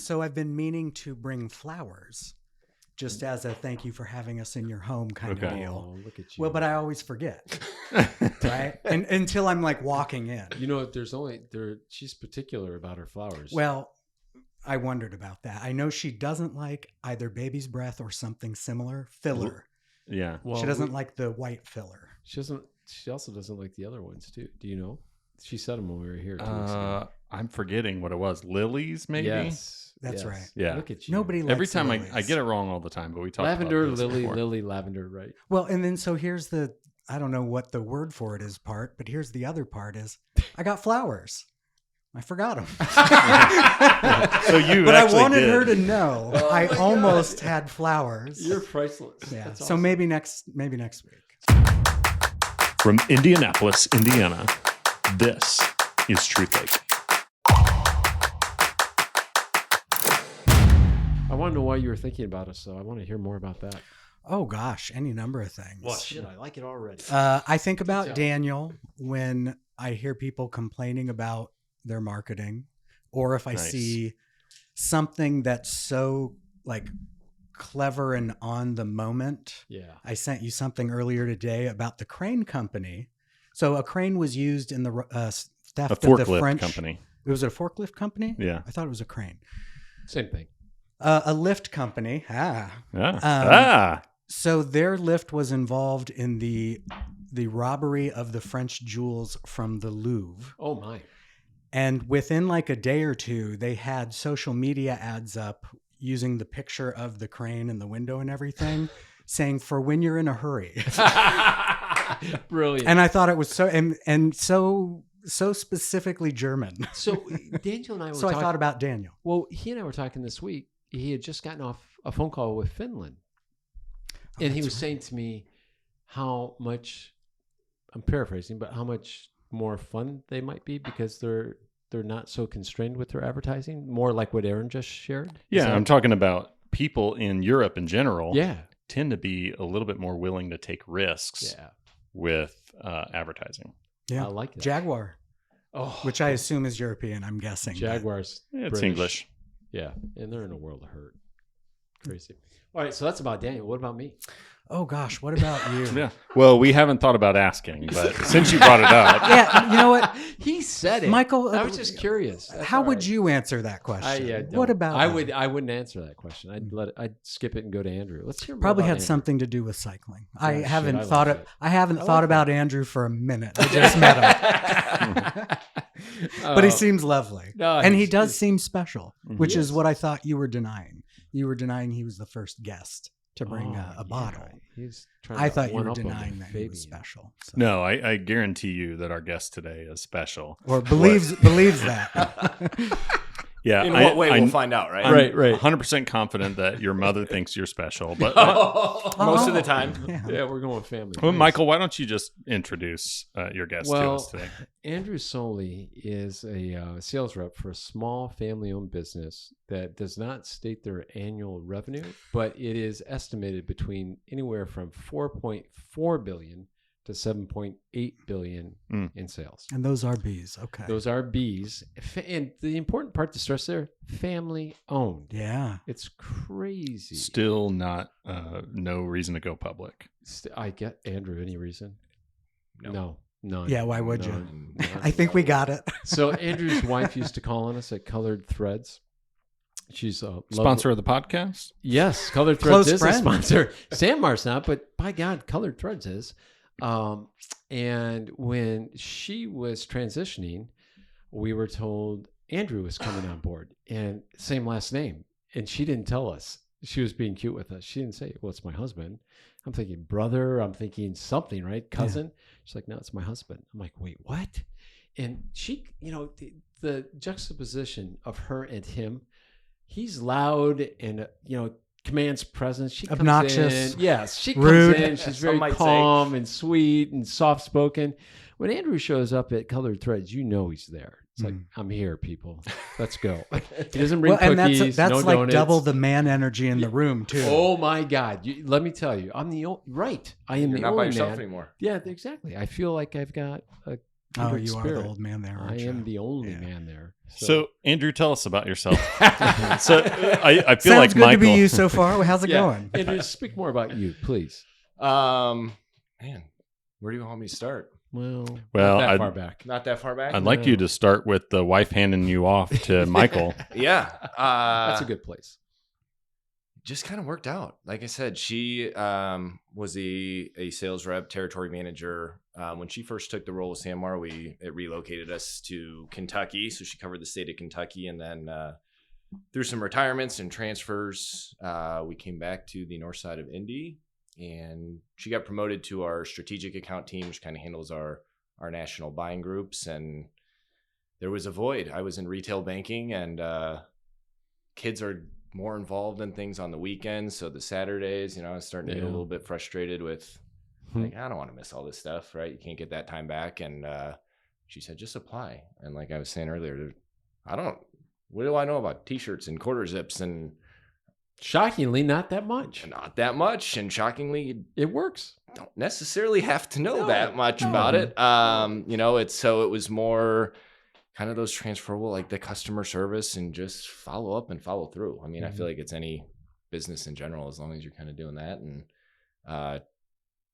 So I've been meaning to bring flowers, just as a thank you for having us in your home kind of deal. Oh, look at you. Well, but I always forget, right? And until I'm like walking in. You know, she's particular about her flowers. Well, I wondered about that. I know she doesn't like either baby's breath or something similar. Filler. Yeah. She doesn't like the white filler. She also doesn't like the other ones too. Do you know? She said them when we were here 2 weeks ago. I'm forgetting what it was. Lilies, maybe? Yes. That's right. Yeah. Look at you. Nobody likes Every time lilies. I get it wrong all the time, but we talked lavender, about this before. lily, lavender, right? Well, and then so here's the, I don't know what the word for it is part, but here's the other part is I got flowers. I forgot them. So you But I actually wanted did. her to know I almost had flowers. You're priceless. Yeah. That's So awesome. maybe next week. From Indianapolis, Indiana, this is Truth Lake. I want to know why you were thinking about us, so I want to hear more about that. Oh gosh, any number of things. Well, shit, I like it already. I think Good about job. Daniel when I hear people complaining about their marketing, or if I Nice. see something that's so like clever and on the moment. Yeah. I sent you something earlier today about the crane company. So a crane was used in the theft A of the forklift French company. It was a forklift company. Yeah. I thought it was a crane. Same thing. A lift company. So their lift was involved in the robbery of the French jewels from the Louvre. Oh, my. And within like a day or two, they had social media ads up using the picture of the crane in the window and everything, saying for when you're in a hurry. Brilliant. And I thought it was so and so specifically German. So Daniel and I were So I talking. thought about Daniel. Well, he and I were talking this week. He had just gotten off a phone call with Finland. And he was saying to me how much, I'm paraphrasing, but how much more fun they might be because they're not so constrained with their advertising, more like what Aaron just shared. Yeah, I'm talking about people in Europe in general. Yeah. Tend to be a little bit more willing to take risks Yeah. with advertising. Yeah. I like that. Jaguar, Oh, which I assume is European, I'm guessing. but- Jaguars. It's British. English. Yeah. And they're in a world of hurt. Crazy. All right. So that's about Daniel. What about me? Oh gosh, what about you? Yeah. Well, we haven't thought about asking, but since you brought it up, Yeah, you know what? He said it. Michael, I was just curious. That's How all would right. you answer that question? What don't. about I that? wouldn't answer that question. I'd skip it and go to Andrew. Let's hear more Probably about had Andrew. something to do with cycling. I shit, haven't I thought like of it. I haven't I thought like about Andrew for a minute. I just met him. But he seems lovely. No, and he he's- does he's- seem special, which He is is. what I thought you were denying. You were denying he was the first guest to bring Oh, a bottle. yeah. He's trying I to thought you one were up on denying that he Fabian. was special. So. no, I guarantee you that our guest today is special. Or believes that. Yeah. In what way, we'll find out, right? I'm Right. 100% confident that your mother thinks you're special. But Most of the time. Yeah. Yeah, we're going family. well, Nice. Michael, why don't you just introduce your guest to Well, us today? Andrew Soley is a sales rep for a small family-owned business that does not state their annual revenue, but it is estimated between anywhere from $4.4 billion to $7.8 billion in sales. And those are bees. Okay. Those are Bs. And the important part to stress there, family-owned. Yeah. It's crazy. Still not no reason to go public. I get Andrew. Any reason? No, none. Yeah, why would you? None. I think we got it. So Andrew's wife used to call on us at Colored Threads. She's a Sponsor of the podcast? Yes, Colored Close Threads is friend. a sponsor. Sandmar's not, but by God, Colored Threads is. And when she was transitioning, we were told Andrew was coming on board, and same last name. And she didn't tell us. She was being cute with us. She didn't say, "Well, it's my husband." I'm thinking brother. I'm thinking something, right? Cousin. She's like, "No, it's my husband." I'm like, "Wait, what?" And she, the juxtaposition of her and him. He's loud and commands presence. She comes Obnoxious. in. Yes, she comes Rude. in. She's Some very might say. calm and sweet and soft spoken. When Andrew shows up at Colored Threads, he's there. It's like, I'm here, people. Let's go. He doesn't bring Well, and cookies. that's no like donuts. double the man energy in the room too. Oh my God! Let me tell you, I'm the right. I am You're the not by only yourself man. anymore. Yeah, exactly. I feel like I've got a Oh, kindred you are spirit. the old man there. I Aren't you? am the only Yeah. man there. So, Andrew, tell us about yourself. So, I feel Sounds like good Michael. to be you so far. How's it going? Andrew, speak more about you, please. Man, where do you want me to start? Well, Well, not that I'd- far back. Not that far back. I'd like you to start with the wife handing you off to Michael. Yeah, That's a good place. just kind of worked out. Like I said, she was a sales rep, territory manager. When she first took the role with Sanmar, it relocated us to Kentucky. So she covered the state of Kentucky. And then through some retirements and transfers, we came back to the north side of Indy. And she got promoted to our strategic account team, which kind of handles our national buying groups. And there was a void. I was in retail banking, and kids are more involved in things on the weekends. So the Saturdays, I was starting to get a little bit frustrated with, like, I don't want to miss all this stuff, right? You can't get that time back. And she said, just apply. And like I was saying earlier, what do I know about t-shirts and quarter zips? And Shockingly, not that much. not that much. And shockingly, It works. don't necessarily have to know No. that much about it. It was more kind of those transferable, like the customer service, and just follow up and follow through. I mean, I feel like it's any business in general, as long as you're kind of doing that and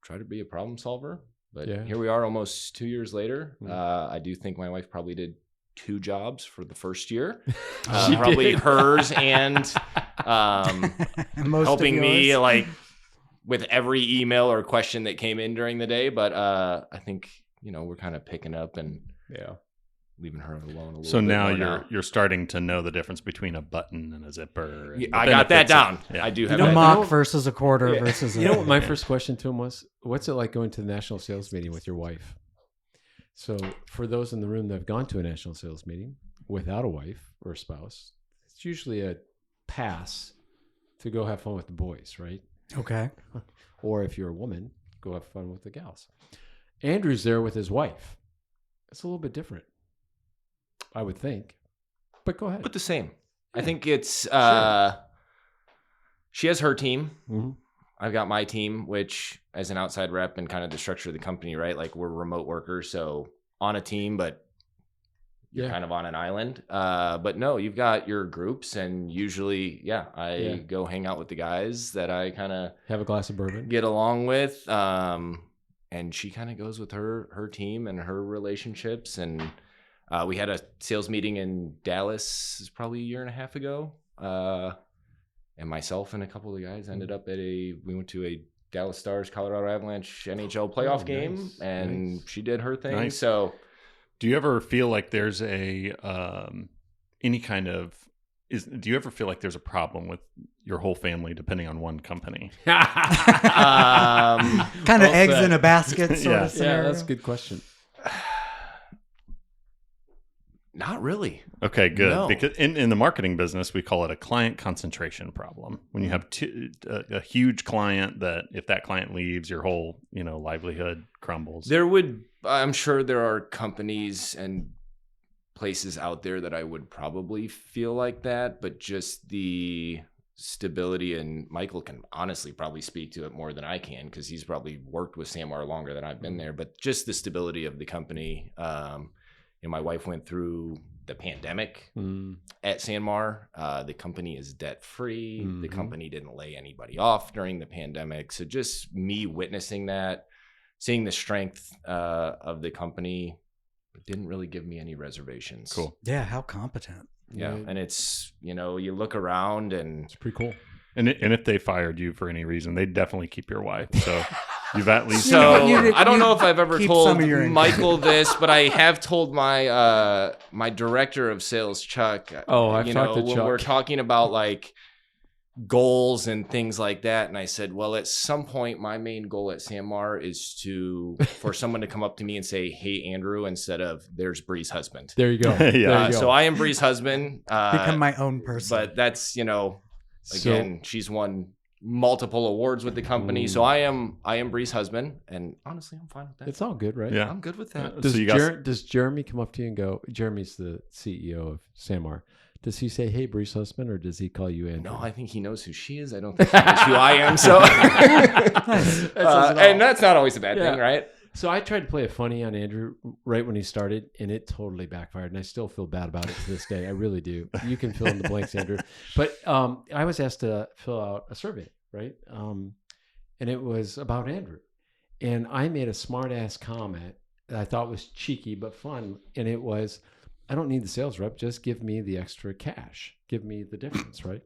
try to be a problem solver. But here we are almost 2 years later. I do think my wife probably did 2 jobs for the first year. She Probably did. hers and Most helping of me yours? like with every email or question that came in during the day. But I think, we're kind of picking up and leaving her alone a little So bit now more you're starting to know the difference between a button and a zipper. And Yeah, the I got that benefits of- down. yeah. I do have A that down. mock versus a quarter versus a... You know what my first question to him was? What's it like going to the national sales meeting with your wife? So for those in the room that have gone to a national sales meeting without a wife or a spouse, it's usually a pass to go have fun with the boys, right? Okay. Or if you're a woman, go have fun with the gals. Andrew's there with his wife. It's a little bit different, I would think. But go ahead. But the same. I think it's Sure. she has her team. Mhm. I've got my team, which as an outside rep and kind of the structure of the company, right? Like we're remote workers, so on a team, but you're kind of on an island. But no, you've got your groups, and usually, I go hang out with the guys that I kind of Have a glass of bourbon. get along with. And she kind of goes with her team and her relationships. And we had a sales meeting in Dallas probably a year and a half ago. And myself and a couple of the guys ended up we went to a Dallas Stars, Colorado Avalanche NHL playoff game, nice. and Nice. she did her thing. Nice. So Do you ever feel like there's any kind of do you ever feel like there's a problem with your whole family depending on one company? Kind of Well eggs said. in a basket sort Yeah. of scenario. Yeah, that's a good question. not really. Okay, good. No. Because in the marketing business, we call it a client concentration problem. When you have a huge client that if that client leaves, your whole livelihood crumbles. I'm sure there are companies and places out there that I would probably feel like that, but just the stability, and Michael can honestly probably speak to it more than I can because he's probably worked with Sanmar longer than I've been there, but just the stability of the company. My wife went through the pandemic at Sanmar. The company is debt free. The company didn't lay anybody off during the pandemic. So just me witnessing that, seeing the strength of the company, it didn't really give me any reservations. Cool. Yeah, how competent. Yeah. And it's, you look around and It's pretty cool. And if they fired you for any reason, they'd definitely keep your wife. So you've at least so You did- I don't you know if I've ever keep told some of your income. Michael this, but I have told my my director of sales, Chuck. Oh, I've talked to when Chuck. we're talking about like goals and things like that, and I said, well, at some point, my main goal at Sanmar is for someone to come up to me and say, "Hey, Andrew," instead of "There's Bree's husband." There you go. Yeah. There you go. So I am Bree's husband. Become my own person. But that's So- again, she's won multiple awards with the company, so I am Bree's husband, and honestly, I'm fine with that. It's all good, right? Yeah. I'm good with that. Does, So you got- does Jeremy come up to you and go, Jeremy's the CEO of Sanmar. Does he say, "Hey, Bree's husband," or does he call you Andrew? No, I think he knows who she is. I don't think he knows who I am. So, That says it all. and that's not always a bad thing, Yeah. right? So I tried to play it funny on Andrew right when he started, and it totally backfired. And I still feel bad about it to this day. I really do. You can fill in the blanks, Andrew. But I was asked to fill out a survey, right? And it was about Andrew. And I made a smart ass comment that I thought was cheeky but fun. And it was, I don't need the sales rep. Just give me the extra cash. Give me the difference, right?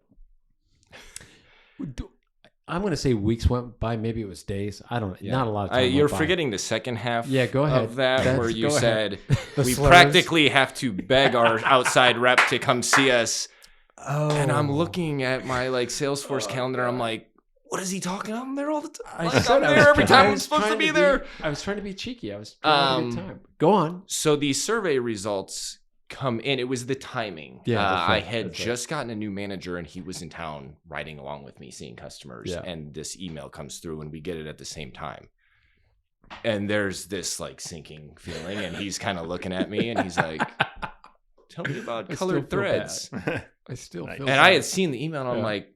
I'm going to say weeks went by. Maybe it was days. I don't know. Yeah. Not a lot of time. You're forgetting the second half go ahead. of that where you said we slurs. practically have to beg our outside rep to come see us. Oh. And I'm looking at my Salesforce calendar. I'm like, what is he talking about? I'm there all the time. I said I'm there every time I'm supposed to be there. I was trying to be cheeky. I was trying to have a good time. Go on. So these survey results come in. It was the timing. Yeah, that's right. I had just gotten a new manager and he was in town riding along with me, seeing customers. Yeah. And this email comes through and we get it at the same time. And there's this sinking feeling. And he's kind of looking at me and he's like, tell me about colored threads. I still feel And I had seen the email and I'm like,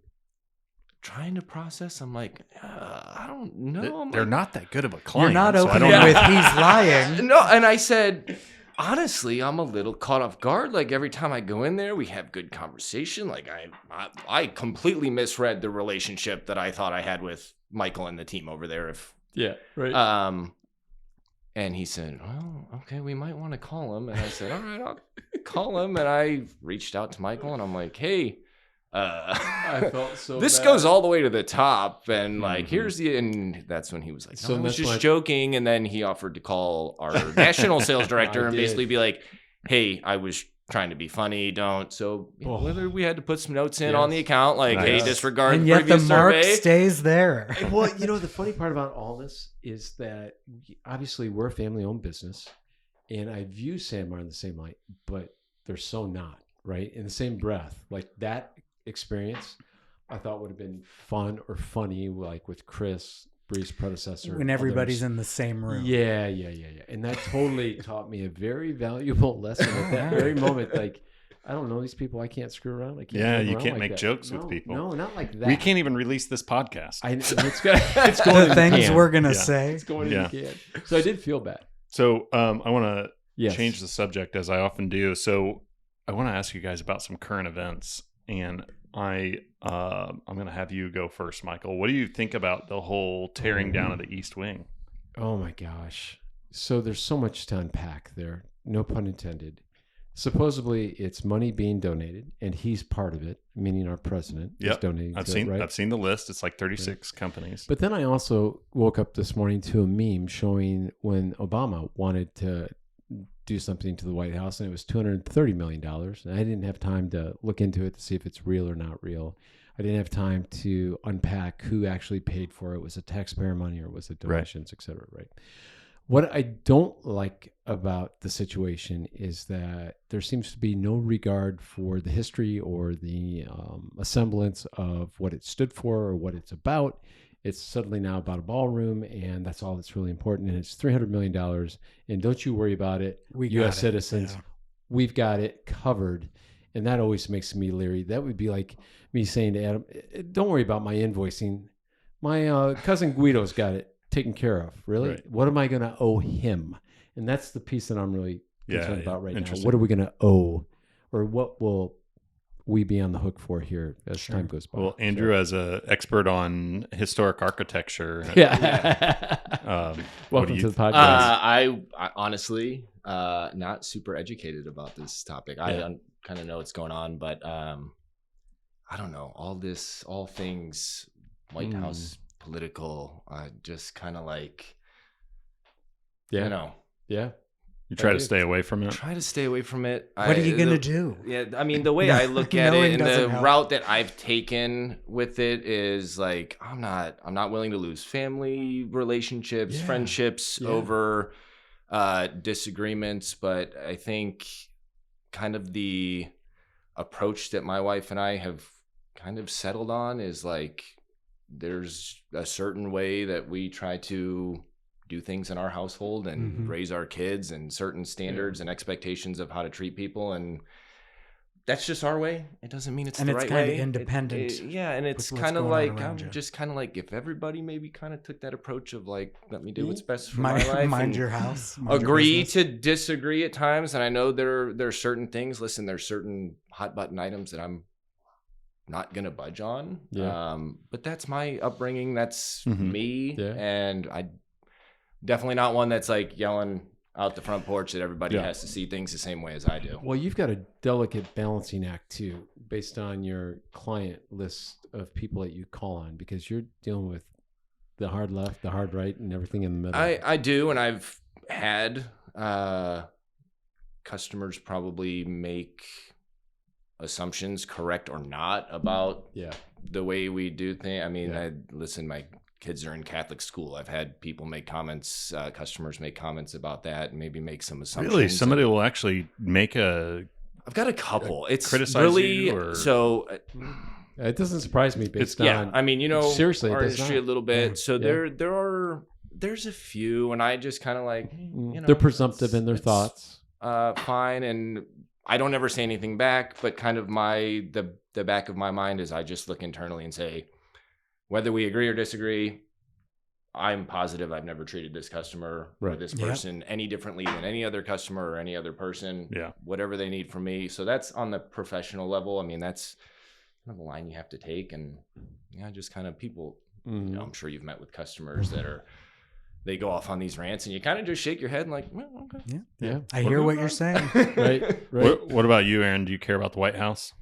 trying to process. I'm like, I don't know. They're not that good of a client. You're not so I opening don't with know. he's lying. No, and I said, honestly, I'm a little caught off guard. Every time I go in there, we have good conversation. I completely misread the relationship that I thought I had with Michael and the team over there. right. And he said, well, okay, we might want to call him. And I said, all right, I'll call him. And I reached out to Michael and I'm like, hey, I felt so this bad. goes all the way to the top, and here's the, and that's when he was like, So I was that's just joking, and then he offered to call our national sales director and basically be like, hey, I was trying to be funny, don't. So whether we had to put some notes in on the account, hey, disregard And the yet the previous mark survey. stays there. Well, the funny part about all this is that obviously we're a family-owned business, and I view Sandmar in the same light, but they're so not, right? In the same breath, that experience I thought would have been fun or funny, with Chris, Bree's predecessor, When everybody's others. in the same room. Yeah. And that totally taught me a very valuable lesson at that very moment. I don't know these people. I can't screw around. I can't Yeah, joke you around can't like make that. jokes with people. No, not like that. We can't even release this podcast. It's going The to things we're going to Yeah. say. It's going Yeah. to can. So I did feel bad. So I want to Yes. change the subject as I often do. So I want to ask you guys about some current events, and I'm going to have you go first, Michael. What do you think about the whole tearing down of the East Wing? Oh my gosh. So there's so much to unpack there. No pun intended. Supposedly it's money being donated, and he's part of it, meaning our president is donating I've to seen it, right? I've seen the list. It's 36 companies. But then I also woke up this morning to a meme showing when Obama wanted to do something to the White House, and it was $230 million. And I didn't have time to look into it to see if it's real or not real. I didn't have time to unpack who actually paid for it. Was it taxpayer money or was it donations, et cetera, right? What I don't like about the situation is that there seems to be no regard for the history or the semblance of what it stood for or what it's about. It's suddenly now about a ballroom, and that's all that's really important. And it's $300 million. And don't you worry about it, We got U.S. it. citizens. Yeah. We've got it covered. And that always makes me leery. That would be like me saying to Adam, don't worry about my invoicing. My cousin Guido's got it taken care of. Really? Right. What am I going to owe him? And that's the piece that I'm really concerned about right now. Interesting. What are we going to owe? Or what will we be on the hook for here as time goes by? Well, Andrew, as an expert on historic architecture, Yeah. Welcome to the podcast. I honestly not super educated about this topic. I kind of know what's going on, but I don't know all things White House political. Just kind of yeah. you know. Yeah. you try to stay away from it. Try to stay away from it. What are you going to do? Yeah, I mean, the way I look at Knowing it and the doesn't help. route that I've taken with it is I'm not willing to lose family relationships, Yeah. friendships Yeah. over disagreements. But I think kind of the approach that my wife and I have kind of settled on is there's a certain way that we try to do things in our household and Mhm. raise our kids and certain standards and expectations of how to treat people. And that's just our way. It doesn't mean it's the right kind way. of independent. And it's what's kind of going on like around you. just kind of like if everybody maybe kind of took that approach of like, let me do what's best for Mind, my life. mind and your house. Mind your agree business. to disagree at times. And I know there are certain things. Listen, there's certain hot button items that I'm not gonna budge on. Yeah. But that's my upbringing. That's Mhm. me, Yeah. and I definitely not one that's like yelling out the front porch that everybody Yeah. has to see things the same way as I do. Well, you've got a delicate balancing act too, based on your client list of people that you call on, because you're dealing with the hard left, the hard right, and everything in the middle. I do, and I've had customers probably make assumptions, correct or not, about yeah. the way we do things. I mean, Yeah. listen, my kids are in Catholic school. I've had people make comments, customers make comments about that, and maybe make some assumptions. Really, somebody will actually make a. I've got a couple. It's criticize really you, or- so. It doesn't surprise me based Yeah, on. I mean, you know, seriously, it our does industry a not. little bit. Yeah, So yeah. there's a few, and I just kind of like, you know, They're presumptive in their it's, thoughts. Fine, and I don't ever say anything back, but kind of the back of my mind is I just look internally and say, whether we agree or disagree, I'm positive I've never treated this customer or Right. this Yep. person any differently than any other customer or any other person. Yeah. Whatever they need from me. So that's on the professional level. I mean, that's kind of a line you have to take, and yeah, just kind of people. You know, I'm sure you've met with customers that they go off on these rants, and you kind of just shake your head and like, well, okay. Yeah. I hear what you're saying. Right. What about you, Aaron? Do you care about the White House?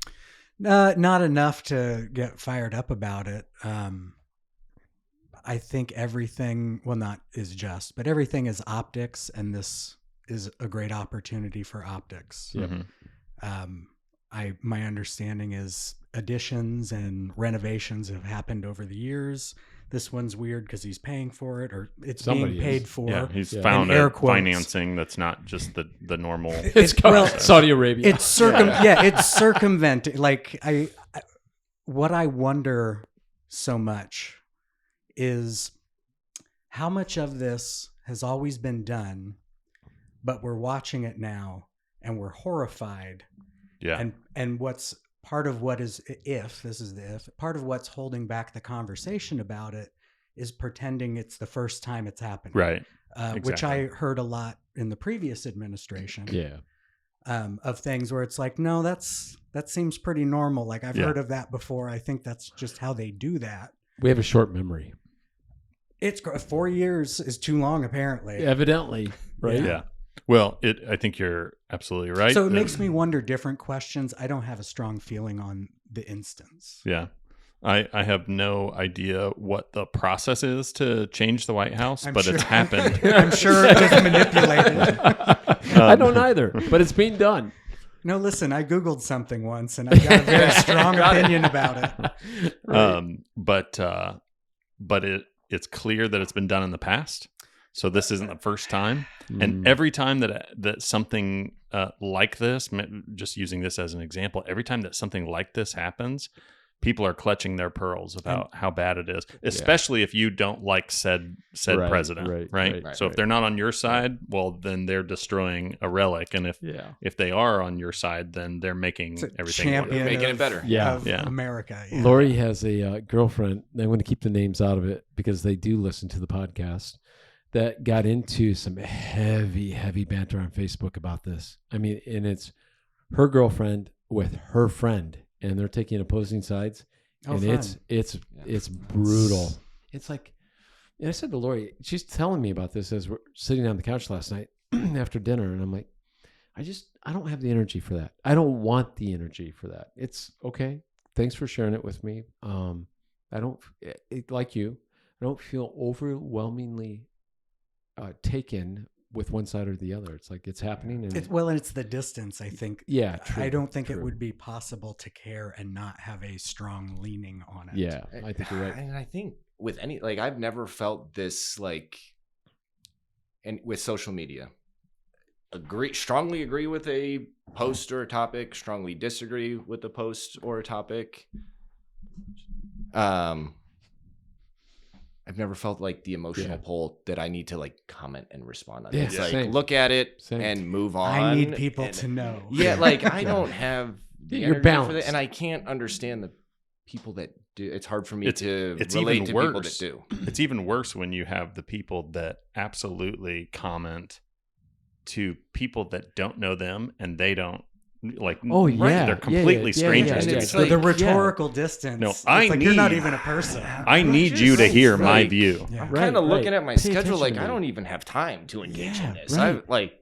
Not enough to get fired up about it. I think everything, well, not is just, but everything is optics, and this is a great opportunity for optics. Yeah. Mhm. My understanding is additions and renovations have happened over the years. This one's weird because he's paying for it, or it's Somebody being paid is. for. Yeah, he's Yeah. found And air a quotes. financing that's not just the normal. It's well, Saudi Arabia. It's it's circumventing. Like what I wonder so much is how much of this has always been done, but we're watching it now and we're horrified. Yeah. And what's part of what is, if this is the if, part of what's holding back the conversation about it is pretending it's the first time it's happened. Right. Which I Exactly. heard a lot in the previous administration. yeah. Of things where it's like, no, that seems pretty normal. Like I've Yeah. heard of that before. I think that's just how they do that. We have a short memory. It's 4 years is too long, apparently. Evidently. Right. Yeah. Well, I think you're absolutely right. So it makes me wonder different questions. I don't have a strong feeling on the instance. Yeah. I have no idea what the process is to change the White House, I'm but sure- it's happened. I'm sure it was manipulated. I don't either, but it's being done. No, listen, I Googled something once and I got a very strong opinion about it. But it's clear that it's been done in the past. So this isn't the first time. Mm. And every time that something like this, just using this as an example, every time that something like this happens, people are clutching their pearls about how bad it is, especially if you don't like said Right, president, right? right, So if they're not on your side, well, then they're destroying a relic. And if they are on your side, then they're making It's a everything champion wonderful. Making it better. Yeah. of Yeah. America. Yeah. Lori has a girlfriend. I'm going to keep the names out of it because they do listen to the podcast. That got into some heavy, heavy banter on Facebook about this. I mean, and it's her girlfriend with her friend, and they're taking opposing sides, Oh, and fun. it's brutal. It's like, and I said to Lori, she's telling me about this as we're sitting on the couch last night after dinner, and I'm like, I don't have the energy for that. I don't want the energy for that. It's okay. Thanks for sharing it with me. I don't like you. I don't feel overwhelmingly taken with one side or the other. It's like it's happening, and And it's the distance, I think. yeah, true, I don't think true. it would be possible to care and not have a strong leaning on it. Yeah, I think you're right. And I think with any, like, I've never felt this, like, and with social media, strongly agree with a post or a topic, strongly disagree with a post or a topic. I've never felt like the emotional pull that I need to like comment and respond on. Yeah, It's like same. look at it Same. and move on. I need people and- to know. Yeah, like I don't have the You're energy for balanced. that, and I can't understand the people that do. It's hard for me It's to even relate to people worse. that do. It's even worse when you have the people that absolutely comment to people that don't know them and they don't like. Oh, right, yeah. they're completely strangers And to it's each The, other. the rhetorical distance. No, It's I like you're not need- even a person. I need you to Just, hear my like, view. Yeah. I'm Right, kind of right. looking at my Pay schedule attention like to I me. don't even have time to engage Yeah, in this. right.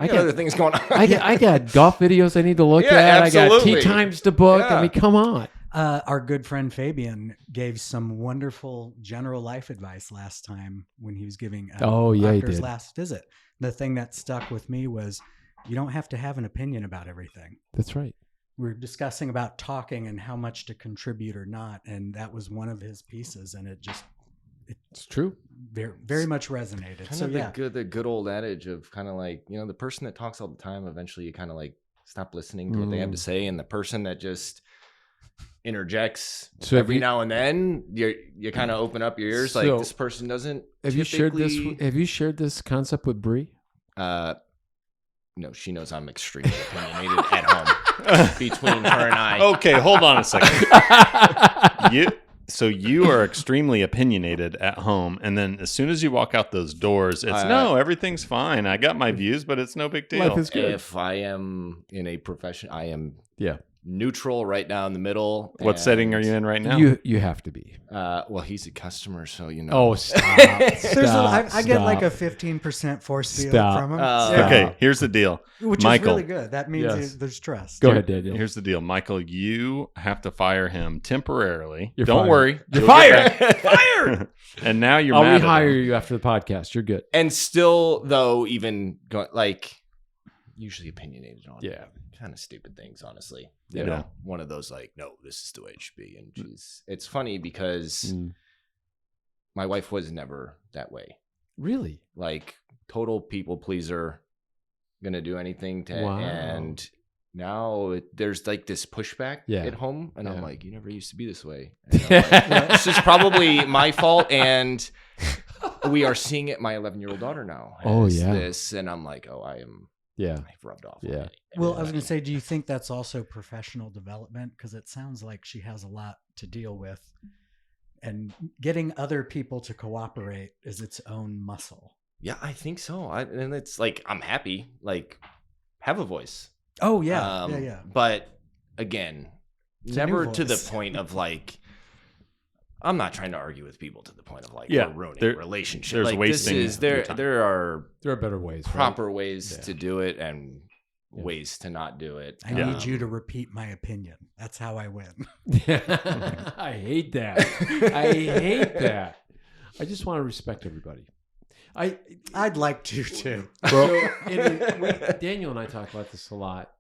I got other things going on. I got golf videos I need to look Yeah, at. I got absolutely. tee times to book. Yeah. I mean, come on. Our good friend Fabian gave some wonderful general life advice last time when he was giving Oh, yeah, he Doctor's did. last visit. The thing that stuck with me was you don't have to have an opinion about everything. That's right. We're discussing about talking and how much to contribute or not, and that was one of his pieces, and it just It's true. very, very much resonated. Kind So of yeah, the good old adage of kind of like, you know, the person that talks all the time, eventually you kind of like stop listening to what they have to say, and the person that just interjects So have every you- now and then, you kind of open up your ears So, like this person doesn't. Have you shared this? typically- Have you shared this concept with Bree? No, she knows I'm extremely opinionated at home between her and I. Okay, hold on a second. So you are extremely opinionated at home, and then as soon as you walk out those doors, it's no, everything's fine. I got my views, but it's no big deal. Life is good. If I am in a profession, I am Yeah. neutral right down the middle. What setting are you in right now? You have to be. Well, he's a customer, so you know. Oh, stop. I get like a 15% force field Stop. from him. Stop. Okay, here's the deal. Which Michael. is really good. That means Yes. there's trust. Go ahead, Daniel. Here's the deal, Michael. You have to fire him temporarily. You're Don't fired. worry, You're You'll fired. get back. And now you're I'll mad at rehire him. you after the podcast. You're good. And still, though, even like usually opinionated on Yeah. kind of stupid things, honestly. Yeah. You know, one of those like, no, this is the way it should be. And it's funny because my wife was never that way. Really? Like total people pleaser, gonna do anything to, Wow. and now there's like this pushback Yeah. at home, and I'm Yeah. like, you never used to be this way. And I'm like, it's just probably my fault, and we are seeing it. My 11-year-old daughter now has Oh, yeah. this, and I'm like, oh, Yeah. I've rubbed off. on Yeah. it. Well, I was going to say, do you think that's also professional development? Because it sounds like she has a lot to deal with. And getting other people to cooperate is its own muscle. Yeah, I think so. And it's like, I'm happy, like, have a voice. Oh, yeah. Yeah. But again, It's a new never to the voice. point of like, I'm not trying to argue with people to the point of like Yeah, we're ruining there- a relationship. there's Like wasting this is your time. there are There are better ways. right? proper ways Yeah. to do it and Yeah. ways to not do it. I need you to repeat my opinion. That's how I win. I hate that. I hate that. I just want to respect everybody. I'd like to, too. Daniel and I talk about this a lot.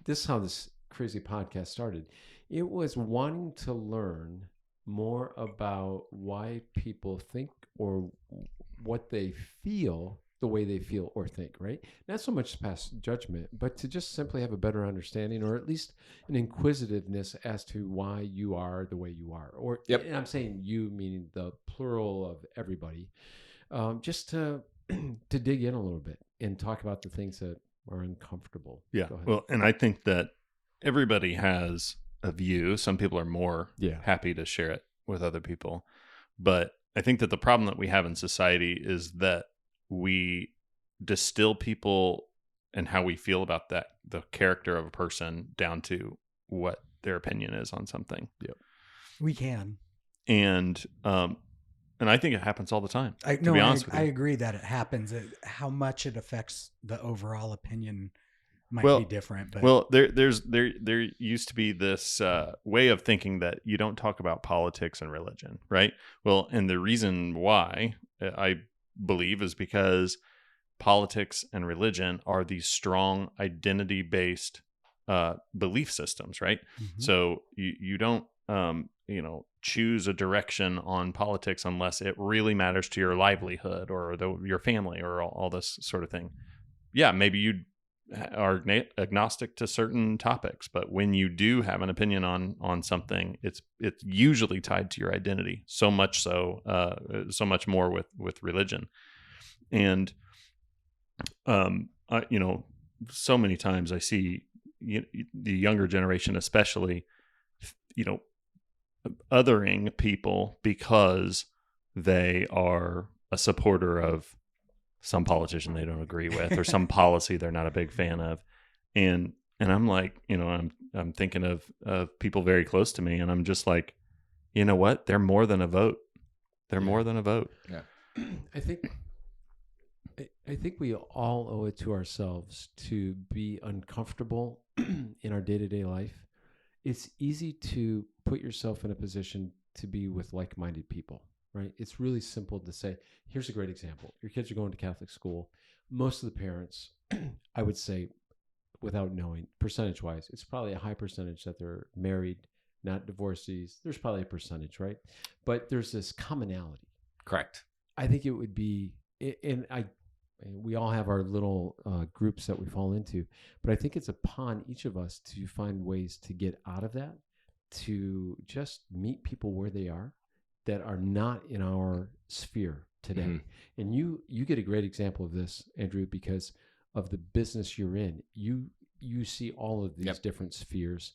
This is how this crazy podcast started. It was wanting to learn more about why people think or what they feel the way they feel or think, right? Not so much to pass judgment, but to just simply have a better understanding or at least an inquisitiveness as to why you are the way you are. Or Yep. and I'm saying you meaning the plural of everybody. Just to to dig in a little bit and talk about the things that are uncomfortable. Yeah. Go ahead. Well, and I think that everybody has a view. Some people are more Yeah. happy to share it with other people. But I think that the problem that we have in society is that we distill people and how we feel about the character of a person down to what their opinion is on something. Yep. We can. And I think it happens all the time. I be honest with you. I agree that it happens. How much it affects the overall opinion might Well- be different. But Well, there used to be this way of thinking that you don't talk about politics and religion, right? Well, and the reason why I believe is because politics and religion are these strong identity-based belief systems, right? Mhm. So you don't choose a direction on politics unless it really matters to your livelihood or your family or all this sort of thing. Yeah, maybe you are agnostic to certain topics, but when you do have an opinion on something, it's usually tied to your identity. So much more with religion, and so many times I see the younger generation, especially, othering people because they are a supporter of some politician they don't agree with or some policy they're not a big fan of. And I'm like, I'm thinking of people very close to me, and I'm just like, you know what? They're more than a vote. They're more than a vote. Yeah. I think we all owe it to ourselves to be uncomfortable in our day-to-day life. It's easy to put yourself in a position to be with like-minded people, right? It's really simple to say, here's a great example. Your kids are going to Catholic school. Most of the parents, I would say, without knowing, percentage-wise, it's probably a high percentage that they're married, not divorcees. There's probably a percentage, right? But there's this commonality. Correct. I think it would be, and we all have our little groups that we fall into, but I think it's upon each of us to find ways to get out of that, to just meet people where they are that are not in our sphere today. Mm-hmm. And you get a great example of this, Andrew, because of the business you're in. You see all of these different spheres,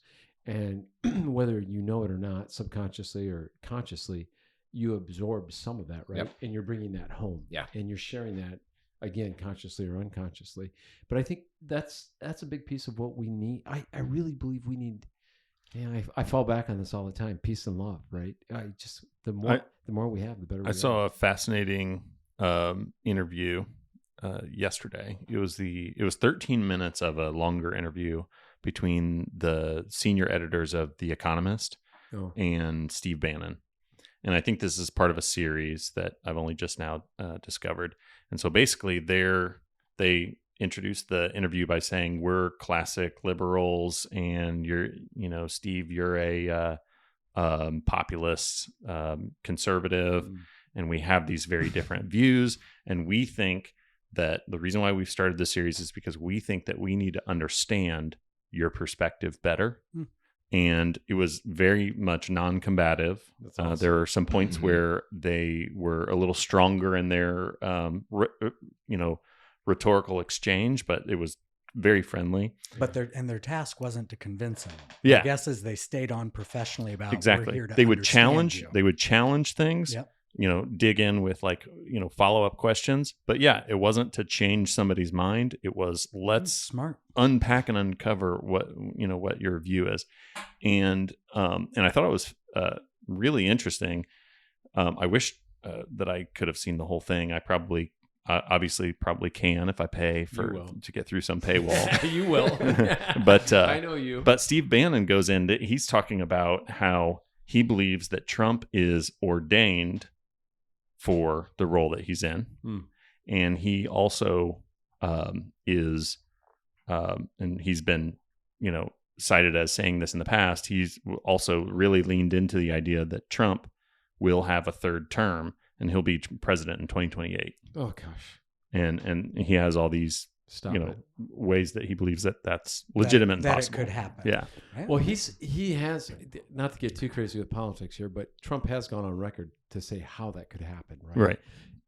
and whether you know it or not, subconsciously or consciously, you absorb some of that, right? Yep. And you're bringing that home. Yeah. And you're sharing that, again, consciously or unconsciously. But I think that's a big piece of what we need. I really believe we need, I fall back on this all the time, peace and love, right? The more we have, the better we I saw a fascinating interview yesterday. It was 13 minutes of a longer interview between the senior editors of The Economist and Steve Bannon. And I think this is part of a series that I've only just now discovered. And so basically they introduced the interview by saying, we're classic liberals and Steve, you're a populist conservative. Mm. And we have these very different views. And we think that the reason why we've started this series is because we think that we need to understand your perspective better. Mm. And it was very much non-combative. Awesome. There were some points where they were a little stronger in their, rhetorical exchange, but it was very friendly. But their task wasn't to convince him. Yeah, I guess as they stayed on professionally about exactly. We're here to they would challenge. You. They would challenge things. Yep. Dig in with follow-up questions. But yeah, it wasn't to change somebody's mind. It was let's unpack and uncover what your view is. And I thought it was really interesting. I wish that I could have seen the whole thing. I probably can if I pay to get through some paywall. You will. But I know you. But Steve Bannon goes in. He's talking about how he believes that Trump is ordained for the role that he's in. And he also is, and he's been, cited as saying this in the past, he's also really leaned into the idea that Trump will have a third term and he'll be president in 2028. Oh, gosh. And he has all these, ways that he believes that that's legitimate and possible. That it could happen. Yeah. Well, he has, not to get too crazy with politics here, but Trump has gone on record to say how that could happen, right?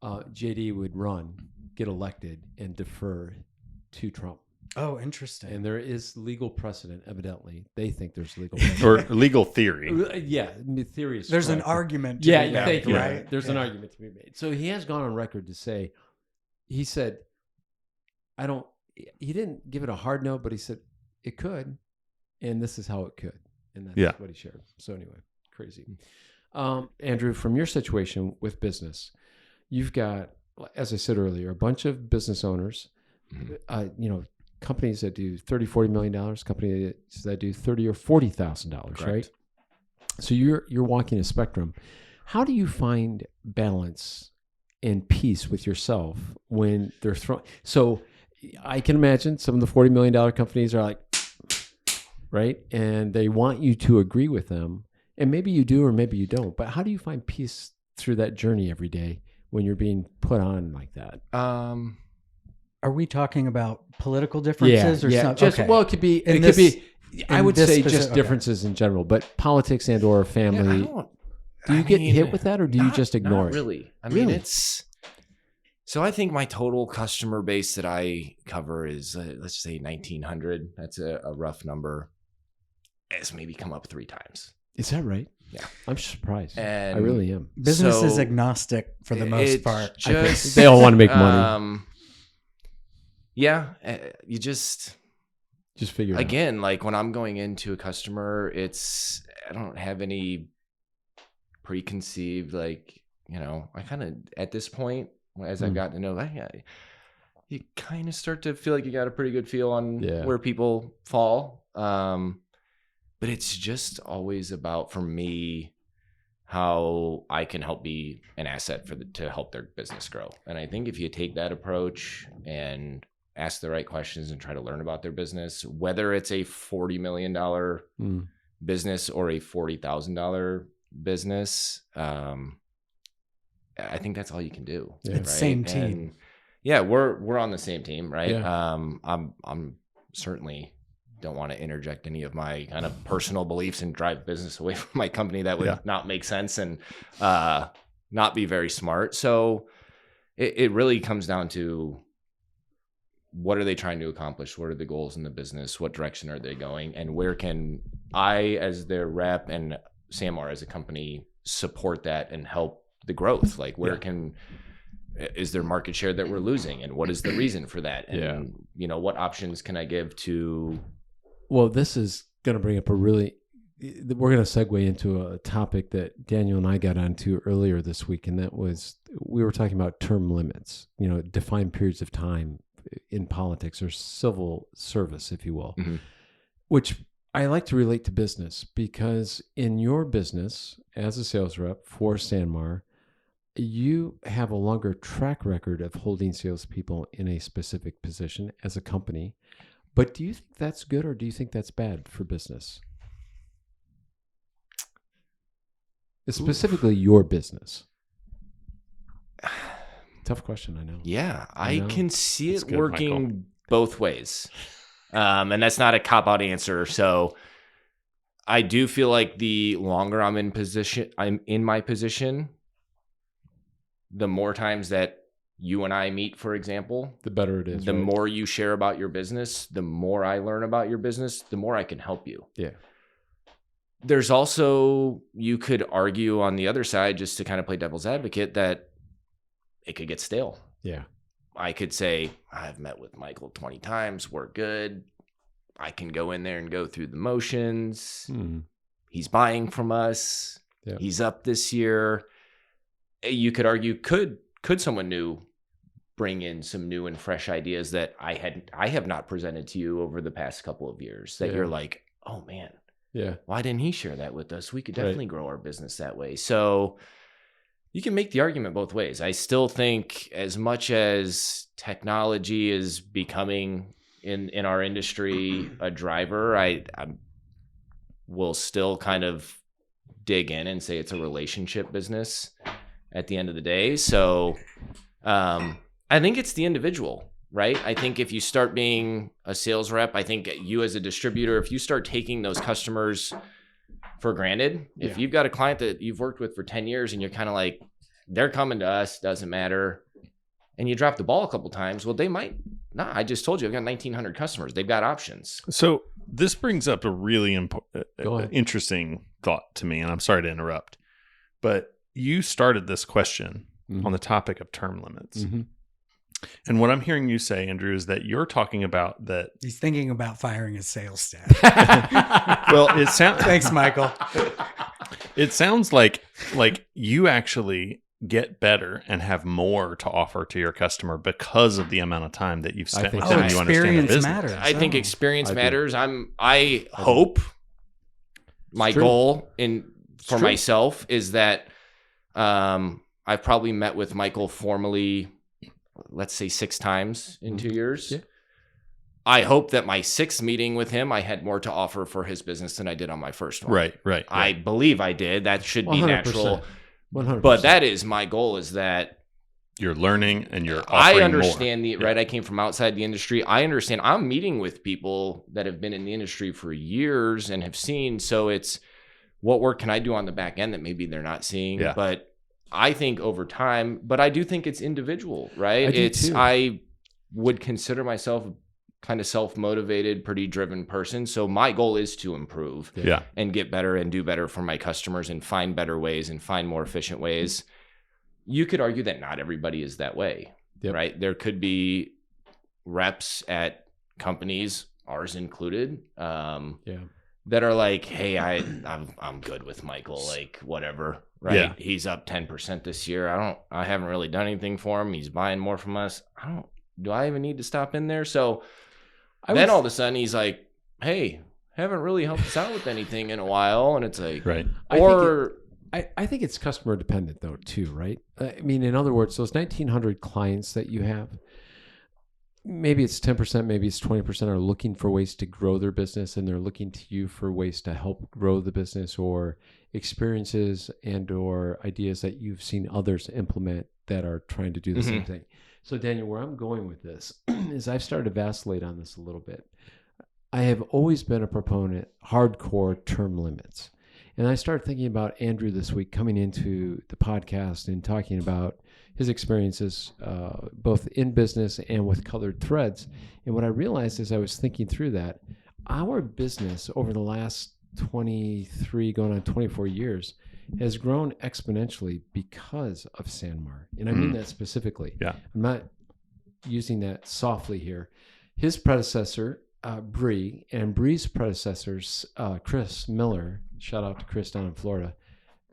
Right. JD would run, get elected, and defer to Trump. Oh, interesting. And there is legal precedent, evidently. They think there's legal precedent. Or legal theory. Yeah, theory is There's correct. an argument to be made. Thank you. Right? There's an argument to be made. So he has gone on record to say, he said, he didn't give it a hard no, but he said it could, and this is how it could. And that's what he shared. So anyway, crazy. Andrew, from your situation with business, you've got, as I said earlier, a bunch of business owners, companies that do $30, $40 million, companies that do $30,000 or $40,000, right? So you're walking a spectrum. How do you find balance and peace with yourself when they're thrown? So I can imagine some of the $40 million companies are like, right? And they want you to agree with them. And maybe you do, or maybe you don't. But how do you find peace through that journey every day when you're being put on like that? Are we talking about political differences or something? Just, okay. Well, it could be. I would say just differences in general, but politics and or family. Do you get hit with that, or do you just ignore it? Really. I mean, it's So I think my total customer base that I cover is, let's say 1,900. That's a rough number. It's maybe come up 3 times. Is that right? Yeah. I'm surprised. And I really am. Business is so agnostic for the most part. Just, they all want to make money. Yeah. You just Figure it out. again, like when I'm going into a customer, I don't have any preconceived, like, I kind of, at this point, as I've gotten to know, you kind of start to feel like you got a pretty good feel on where people fall. But it's just always about, for me, how I can help be an asset to help their business grow. And I think if you take that approach and ask the right questions and try to learn about their business, whether it's a $40 million business or a $40,000 business, I think that's all you can do. Yeah. It's same team. And yeah, we're on the same team, right? Yeah. I'm certainly don't want to interject any of my kind of personal beliefs and drive business away from my company. That would not make sense and not be very smart. So it really comes down to, what are they trying to accomplish? What are the goals in the business? What direction are they going? And where can I, as their rep, and SAMR as a company, support that and help the growth? Like, where is there market share that we're losing, and what is the reason for that? And what options can I give to? Well, this is going to bring up we're going to segue into a topic that Daniel and I got onto earlier this week, and that was, we were talking about term limits, defined periods of time in politics, or civil service, if you will, which I like to relate to business, because in your business as a sales rep for SAMR, you have a longer track record of holding salespeople in a specific position as a company. But do you think that's good, or do you think that's bad for business? Specifically your business. Tough question, I know. Yeah, I can see That's it good, working Michael. both ways. And that's not a cop-out answer. So I do feel like the longer I'm in my position, the more times that you and I meet, for example, The better it is. the right? more you share about your business, the more I learn about your business, the more I can help you. Yeah. There's also, you could argue on the other side, just to kind of play devil's advocate, that it could get stale. Yeah. I could say, I've met with Michael 20 times. We're good. I can go in there and go through the motions. He's buying from us. Yeah. He's up this year. You could argue, could someone new bring in some new and fresh ideas that I have not presented to you over the past couple of years, that you're like, oh man, why didn't he share that with us? We could definitely grow our business that way. So you can make the argument both ways. I still think, as much as technology is becoming in our industry a driver, I will still kind of dig in and say it's a relationship business at the end of the day. So I think it's the individual, right? I think if you start being a sales rep, I think you as a distributor, if you start taking those customers for granted, if you've got a client that you've worked with for 10 years and you're kind of like, they're coming to us, doesn't matter, and you drop the ball a couple times, well, they might not. I just told you, I've got 1,900 customers. They've got options. So this brings up a really Go ahead. interesting thought to me, and I'm sorry to interrupt, but you started this question on the topic of term limits. And what I'm hearing you say, Andrew, is that you're talking about that. He's thinking about firing his sales staff. Well, it sounds. Thanks, Michael. It sounds like you actually get better and have more to offer to your customer because of the amount of time that you've spent with them. And you understand the experience business. matters. I think experience I do. matters. I hope my true. goal for true. myself is that I've probably met with Michael formally, let's say 6 times in 2 years. Yeah. I hope that my 6th meeting with him, I had more to offer for his business than I did on my first one. Right. I believe I did. That should be 100%. natural. 100%. But that is my goal, is that You're learning and you're offering I understand more. right? I came from outside the industry. I understand. I'm meeting with people that have been in the industry for years and have seen. So it's, what work can I do on the back end that maybe they're not seeing? Yeah. But I think over time, but I do think it's individual, right? I do too. I would consider myself kind of self-motivated, pretty driven person. So my goal is to improve Yeah. and get better and do better for my customers and find better ways and find more efficient ways. You could argue that not everybody is that way, right? There could be reps at companies, ours included, that are like, hey, I'm good with Michael, like whatever, right? Yeah. He's up 10% this year. I haven't really done anything for him. He's buying more from us. Do I even need to stop in there? So then all of a sudden he's like, hey, haven't really helped us out with anything in a while. And it's like, Right. I think it's customer dependent though too, right? I mean, in other words, those 1,900 clients that you have, maybe it's 10%, maybe it's 20% are looking for ways to grow their business, and they're looking to you for ways to help grow the business, or experiences and or ideas that you've seen others implement that are trying to do the same thing. So Daniel, where I'm going with this is I've started to vacillate on this a little bit. I have always been a proponent, hardcore term limits. And I started thinking about Andrew this week coming into the podcast and talking about his experiences both in business and with colored threads. And what I realized as I was thinking through that, our business over the last 23 going on 24 years has grown exponentially because of Sanmar. And I mean that specifically. Yeah. I'm not using that softly here. His predecessor, Bree, and Bree's predecessors, Chris Miller, shout out to Chris down in Florida,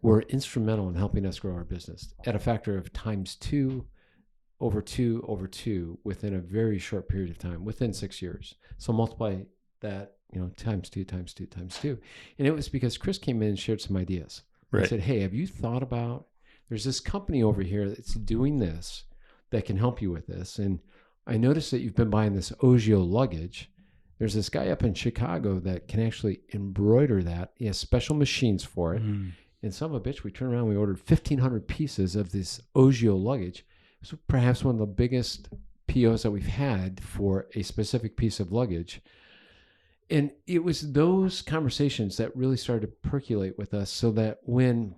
were instrumental in helping us grow our business at a factor of times 2 over 2 over 2 within a very short period of time, within 6 years. So multiply that, times 2, times 2, times 2. And it was because Chris came in and shared some ideas. Right. I said, hey, have you thought about, there's this company over here that's doing this that can help you with this. And I noticed that you've been buying this Ogio luggage. There's this guy up in Chicago that can actually embroider that. He has special machines for it. And son of a bitch, we turned around, we ordered 1,500 pieces of this Ogio luggage. It was perhaps one of the biggest POs that we've had for a specific piece of luggage. And it was those conversations that really started to percolate with us, so that when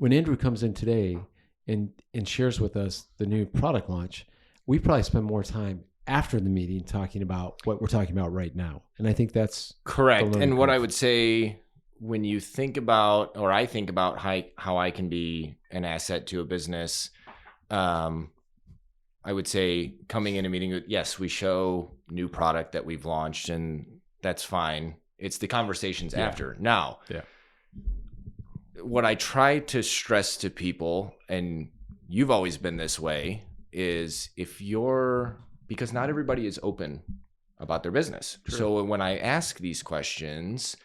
Andrew comes in today and shares with us the new product launch, we probably spend more time after the meeting talking about what we're talking about right now. And I think that's correct. And what I would say, when you think about, or I think about how I can be an asset to a business, I would say coming in a meeting, yes, we show new product that we've launched, and that's fine. It's the conversations after. Now, what I try to stress to people, and you've always been this way, is because not everybody is open about their business. True. So when I ask these questions,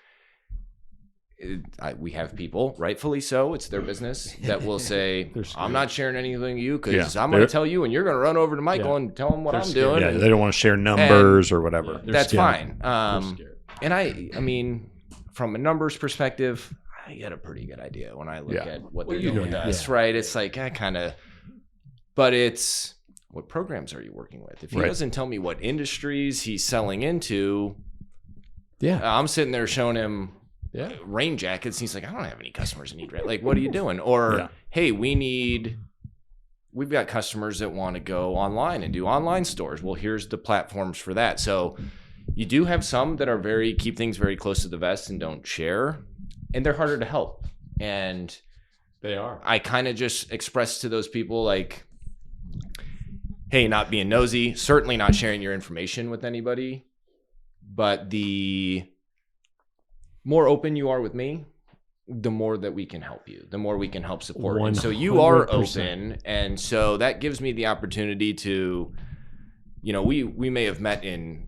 we have people, rightfully so, it's their business, that will say, I'm not sharing anything with you because I'm going to tell you, and you're going to run over to Michael and tell him what I'm doing. Yeah, they don't want to share numbers or whatever. That's fine. And I mean, from a numbers perspective, I get a pretty good idea when I look at what they're doing with us, right? It's like, but it's, what programs are you working with? If he doesn't tell me what industries he's selling into, I'm sitting there showing him rain jackets, and he's like, I don't have any customers that need rain. Like, what are you doing? Or hey, we've got customers that want to go online and do online stores. Well, here's the platforms for that. So you do have some that are keep things very close to the vest and don't share, and they're harder to help. And they are. I kind of just express to those people, like, hey, not being nosy, certainly not sharing your information with anybody, but the more open you are with me, the more that we can help you, the more we can help support. And so you are open. And so that gives me the opportunity to, we may have met in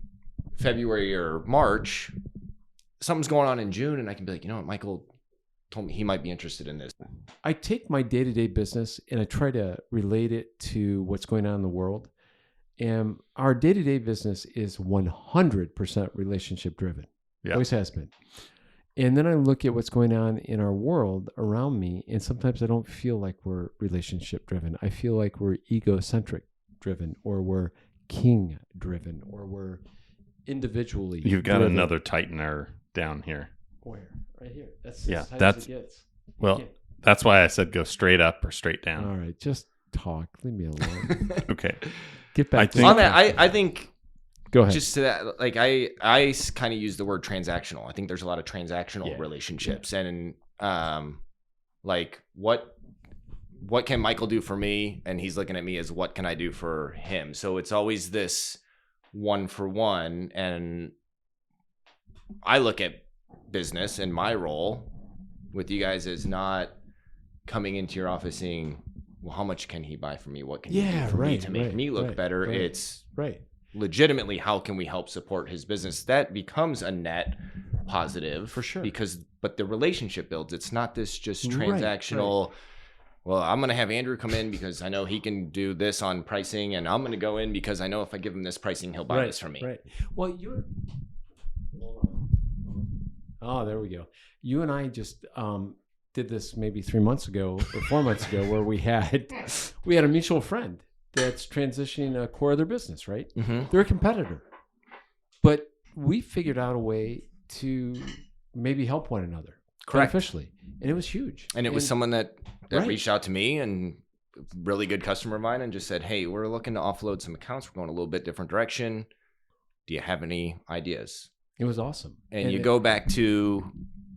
February or March, something's going on in June, and I can be like, you know what, Michael told me he might be interested in this. I take my day-to-day business and I try to relate it to what's going on in the world. And our day-to-day business is 100% relationship driven. Always has been. And then I look at what's going on in our world around me, and sometimes I don't feel like we're relationship driven. I feel like we're egocentric driven, or we're king driven, or we're individually You've got driven. another tightener down here. Where? Right here. That's as tight that's as it gets. well. That's why I said go straight up or straight down. All right, just talk. Leave me alone. Okay. Get back. think- On that, I think Go ahead. just to that, like I kind of use the word transactional. I think there's a lot of transactional relationships, and like what can Michael do for me, and he's looking at me as what can I do for him. So it's always this one for one, and I look at business and my role with you guys as not coming into your office saying, well, how much can he buy from me? What can you do for me to make me look better? Right, It's right. legitimately, how can we help support his business? That becomes a net positive For sure. but the relationship builds. It's not this just Right, transactional. Well, I'm going to have Andrew come in because I know he can do this on pricing, and I'm going to go in because I know if I give him this pricing, he'll buy this from me. Right. Well, oh, there we go. You and I just did this maybe 3 months ago or 4 months ago, where we had a mutual friend that's transitioning a core of their business. Right. Mm-hmm. They're a competitor, but we figured out a way to maybe help one another Correct. beneficially, and it was huge. And it was someone that Right. reached out to me, and really good customer of mine, and just said, hey, we're looking to offload some accounts. We're going a little bit different direction. Do you have any ideas? It was awesome. And you go back to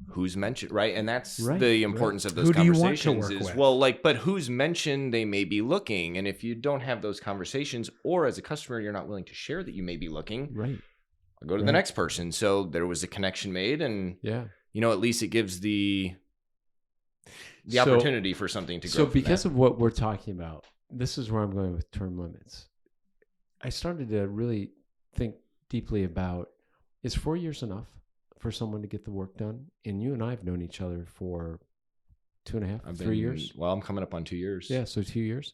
who's mentioned, right? And that's Right, the importance of those Who do you want to conversations work is, with? well, like, but who's mentioned they may be looking. And if you don't have those conversations, or as a customer, you're not willing to share that you may be looking, Right. I'll go to the Right. next person. So there was a connection made, and, Yeah. at least it gives the So- opportunity for something to grow. So because of what we're talking about, this is where I'm going with term limits. I started to really think deeply about, is 4 years enough for someone to get the work done? And you and I have known each other for 2.5, 3 years. Well, I'm coming up on 2 years. Yeah, so 2 years.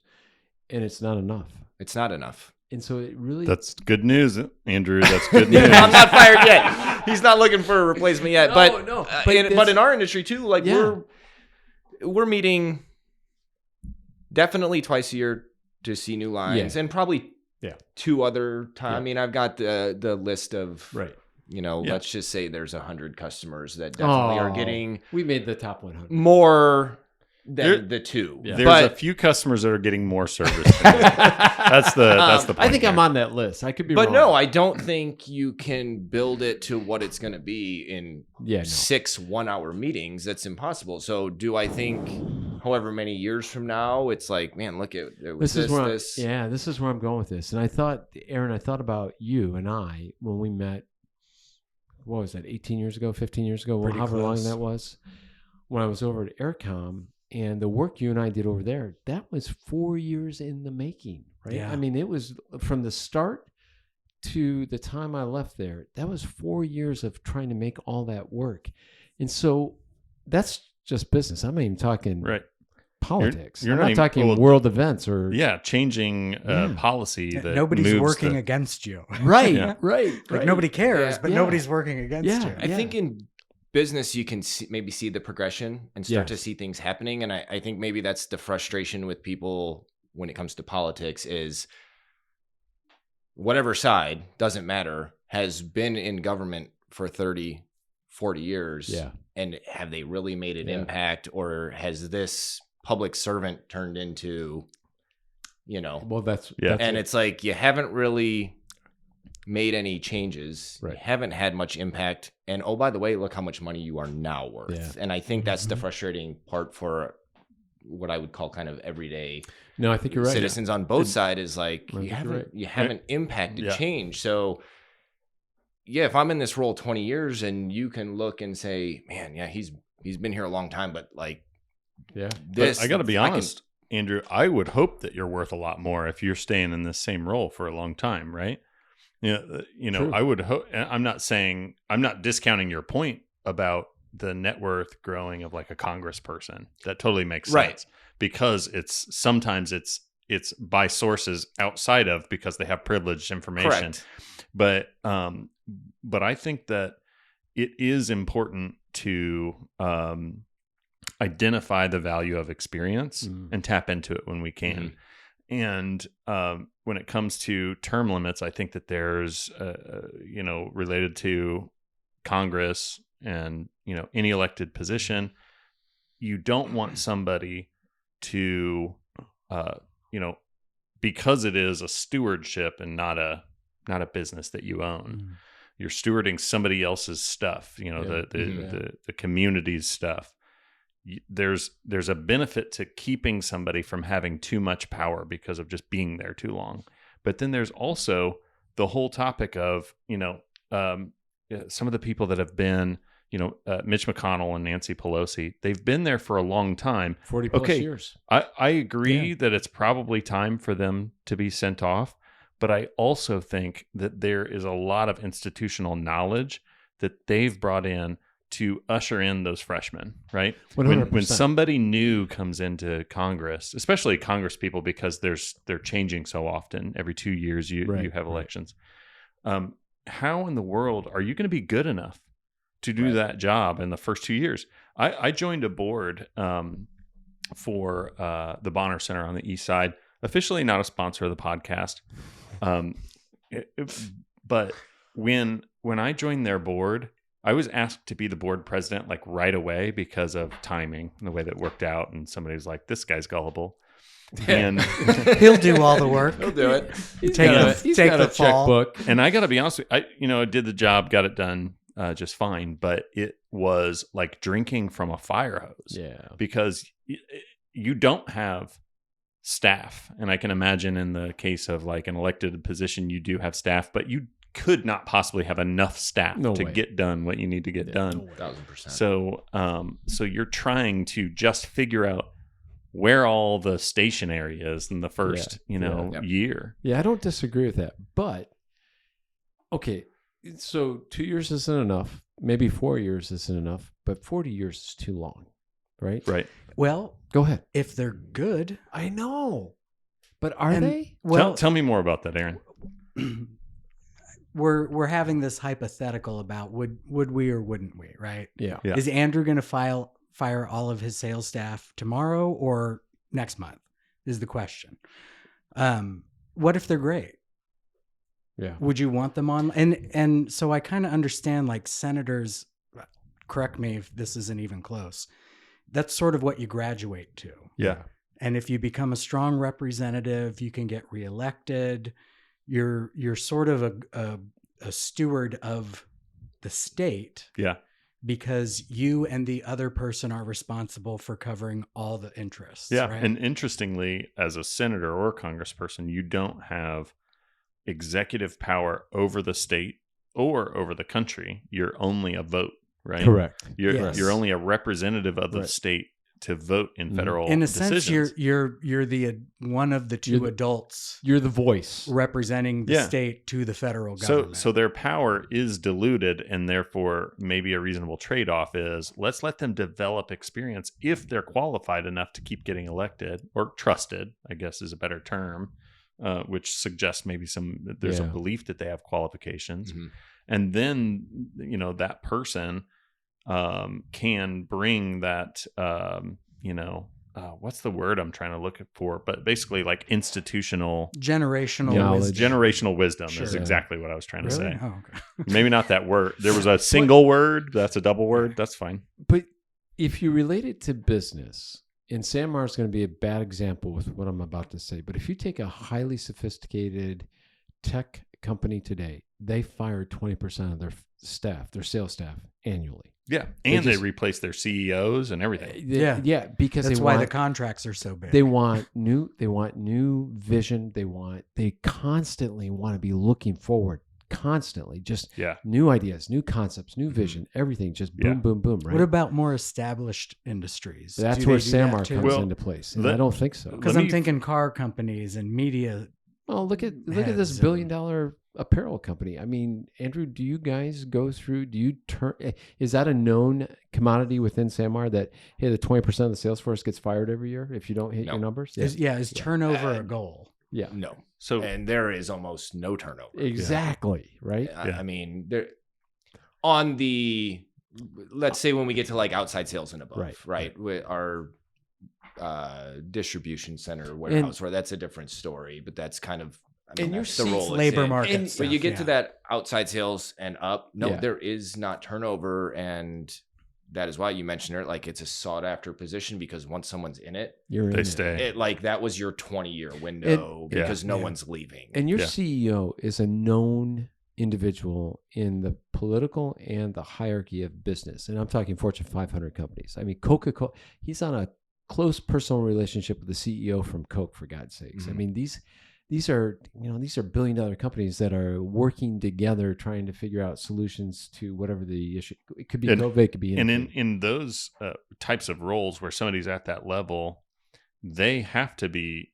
And it's not enough. It's not enough. And so it really... That's good news, Andrew. That's good news. I'm not fired yet. He's not looking for a replacement yet. No, But in our industry too, like Yeah. we're meeting definitely twice a year to see new lines, Yeah. and probably Yeah. 2 other times. Yeah. I mean, I've got the list of Right. Yeah. let's just say there's 100 customers that definitely are getting We made the top 100. more There- than the 2. Yeah. There's a few customers that are getting more service. That's the point. I think I'm here. on that list. I could be But wrong. no, I don't think you can build it to what it's going to be in Yeah, no. 6 1-hour meetings. That's impossible. So do I think however many years from now, it's like, man, look at This is where this. this is where I'm going with this. And I thought, Aaron, about you and I when we met. What was that? 18 years ago, 15 years ago, Pretty however long close. that was. When I was over at Aircom, and the work you and I did over there, that was 4 years in the making, right? Yeah. I mean, it was from the start to the time I left there. That was 4 years of trying to make all that work, and so that's just business. I'm not even talking Right. politics. You're I'm not not even- talking well, world events or Yeah, changing Yeah. policy that Nobody's moves working the- against you. right, Yeah. right, Like right. nobody cares, Yeah. but Yeah. nobody's working against Yeah. you. I think in business, you can maybe see the progression and start to Yes. see things happening. And I think maybe that's the frustration with people when it comes to politics is whatever side, doesn't matter, has been in government for 30, 40 years. Yeah. And have they really made an Yeah. impact, or has this public servant turned into, Well, that's Yeah. and it's like, you haven't really made any changes. Right. You haven't had much impact. And oh, by the way, look how much money you are now worth. Yeah. And I think that's the Mhm. frustrating part for what I would call kind of everyday no. I think you're right. citizens on both sides, is like, I think you're right. you haven't impacted Yeah. change. So yeah, if I'm in this role 20 years and you can look and say, man, yeah, he's been here a long time, but like Yeah. this, But I got to be can- honest, Andrew. I would hope that you're worth a lot more if you're staying in this same role for a long time, right? True. I would hope. I'm not discounting your point about the net worth growing of like a congressperson. That totally makes Right. sense because sometimes it's by sources outside of, because they have privileged information. Correct. But I think that it is important to identify the value of experience Mm. and tap into it when we can. And when it comes to term limits, I think that there's, related to Congress and, any elected position, you don't want somebody to, because it is a stewardship and not a business that you own. You're stewarding somebody else's stuff, the community's stuff. There's a benefit to keeping somebody from having too much power because of just being there too long. But then there's also the whole topic of, some of the people that have been, Mitch McConnell and Nancy Pelosi, they've been there for a long time. 40 plus years. I agree that it's probably time for them to be sent off. But I also think that there is a lot of institutional knowledge that they've brought in to usher in those freshmen, right? 100%. When somebody new comes into Congress, especially Congress people, because they're changing so often. Every 2 years you have elections. How in the world are you going to be good enough to do that job in the first 2 years? I joined a board for the Bonner Center on the East Side. Officially not a sponsor of the podcast. But when I joined their board, I was asked to be the board president like right away because of timing and the way that worked out. And somebody was like, "This guy's gullible," and He'll do all the work. He'll do it. He's got a checkbook. And I got to be honest with you, I did the job, got it done just fine. But it was like drinking from a fire hose. Yeah, because you don't have staff. And I can imagine in the case of like an elected position, you do have staff, but you could not possibly have enough staff to get done what you need to get done. 1,000%. So you're trying to just figure out where all the stationery is in the first, year. Yeah, I don't disagree with that. But, okay, so 2 years isn't enough. Maybe 4 years isn't enough, but 40 years is too long, right? Right. Well, go ahead. If they're good. I know. But are they? Well, tell me more about that, Aaron. We're having this hypothetical about would we or wouldn't we, right? Yeah. Is Andrew going to fire all of his sales staff tomorrow or next month is the question. What if they're great? Yeah. Would you want them on? And so I kind of understand, like, senators, correct me if this isn't even close. That's sort of what you graduate to. Yeah. And if you become a strong representative, you can get reelected. You're sort of a steward of the state. Yeah. Because you and the other person are responsible for covering all the interests. Yeah. Right? And interestingly, as a senator or congressperson, you don't have executive power over the state or over the country. You're only a vote, right? Correct. You're only a representative of the state to vote in federal decisions. sense, you're the one of the two adults. You're the voice representing the state to the federal government. So their power is diluted, and therefore maybe a reasonable trade-off is let's let them develop experience if they're qualified enough to keep getting elected, or trusted, I guess is a better term, which suggests maybe there's a belief that they have qualifications. Mm-hmm. And then, that person can bring that, what's the word I'm trying to look for? But basically, like generational wisdom is exactly what I was trying to say. Oh, okay. Maybe not that word. There was a single word. That's a double word. That's fine. But if you relate it to business, and Sanmar is going to be a bad example with what I'm about to say, but if you take a highly sophisticated tech company today, they fire 20% of their staff, their sales staff, annually. Yeah, and they replace their CEOs and everything. Yeah, because that's why the contracts are so big. They want new vision. They constantly want to be looking forward, constantly, just new ideas, new concepts, new vision, everything, just boom, boom, boom. Right. What about more established industries? That's where Sanmar comes into place, and I don't think so. Because I'm thinking car companies and media. Well, look at this $1 billion apparel company. I mean, Andrew, do you guys go through? Is that a known commodity within Sanmar that the 20% of the sales force gets fired every year if you don't hit your numbers? Is turnover a goal? Yeah, no. So and there is almost no turnover. Exactly right. I mean, there on the let's say when we get to like outside sales and above, right? With our distribution center warehouse, where that's a different story, but that's kind of the role labor market. But you get to that outside sales and up. No, there is not turnover, and that is why you mentioned it. Like, it's a sought after position because once someone's in it, They stay. like that was your 20-year window because no Yeah. one's leaving. And your Yeah. CEO is a known individual in the political and the hierarchy of business. And I'm talking Fortune 500 companies. I mean, Coca-Cola, he's on a close personal relationship with the CEO from Coke, for God's sakes. I mean, these are billion-dollar companies that are working together trying to figure out solutions to whatever the issue. It could be COVID, it could be And anything. in those types of roles where somebody's at that level, they have to be,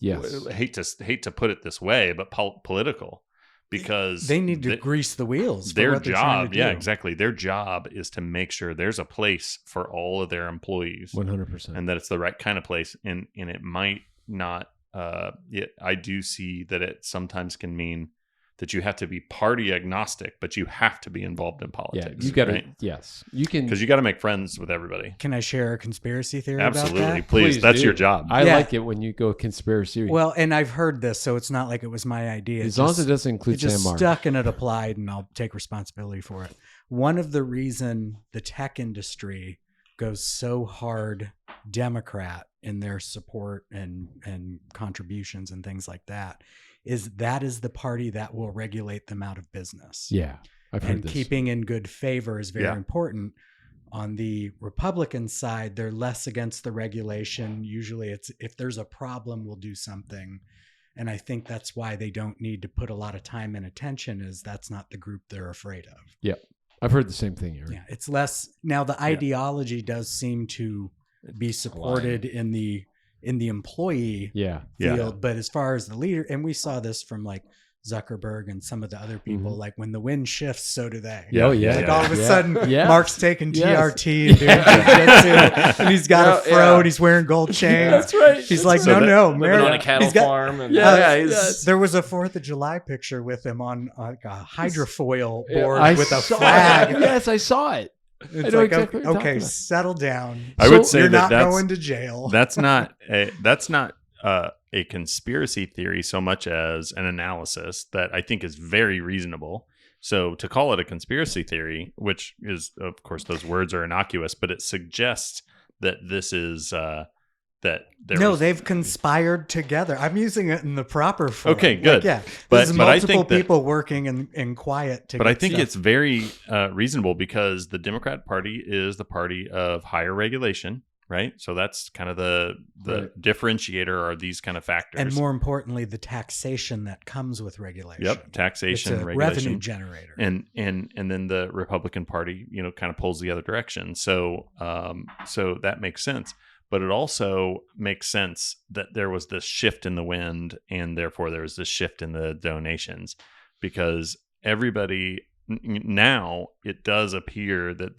Yes. hate to put it this way, but political, because They need to grease the wheels. For their what they're trying job, to yeah, do. exactly. Their job is to make sure there's a place for all of their employees, 100%. and that it's the right kind of place. And it might not. I do see that it sometimes can mean that you have to be party agnostic, but you have to be involved in politics. Yeah, you got to, right? yes. You can. Because you got to make friends with everybody. Can I share a conspiracy theory Absolutely, about that? please. That's do. your job. I Yeah. like it when you go conspiracy. Well, and I've heard this, so it's not like it was my idea. as long as it doesn't include it just Sam Marr. stuck and it applied, and I'll take responsibility for it. One of the reason the tech industry goes so hard Democrat in their support and contributions and things like that is the party that will regulate them out of business. Yeah, I've heard And this. keeping in good favor is very Yeah. important. On the Republican side, they're less against the regulation. Usually it's if there's a problem, we'll do something. And I think that's why they don't need to put a lot of time and attention, is that's not the group they're afraid of. Yeah, I've heard the same thing, Eric. Yeah, it's less. Now the ideology does seem to be supported in the employee Yeah, field, but as far as the leader, and we saw this from like Zuckerberg and some of the other people, like when the wind shifts, so do they. Oh, yeah. Like all of a sudden, Yeah. Mark's taking Yes. TRT and doing jiu-jitsu, and he's got a fro and he's wearing gold chains. That's right. He's That's like, right. So no, Living Mary, on a cattle he's got- farm. And Yes. There was a 4th of July picture with him on like a hydrofoil Yeah, board I with a saw flag. it. Yes, I saw it. It's know like, exactly what you're okay, talking about. settle down. I would say You're that not going to jail. that's not a conspiracy theory so much as an analysis that I think is very reasonable. So to call it a conspiracy theory, which is, of course, those words are innocuous, but it suggests that this is that there No, was- they've conspired together. I'm using it in the proper form. Okay, good. Like, yeah, But- this is but I multiple think that- people working in quiet together. But I think it's very reasonable because the Democrat Party is the party of higher regulation, right? So that's kind of the Right. differentiator are these kind of factors. and more importantly, the taxation that comes with regulation. Yep, It's taxation, a regulation. revenue generator. And then the Republican Party, kind of pulls the other direction. So so that makes sense. But it also makes sense that there was this shift in the wind, and therefore there was this shift in the donations, because everybody now, it does appear that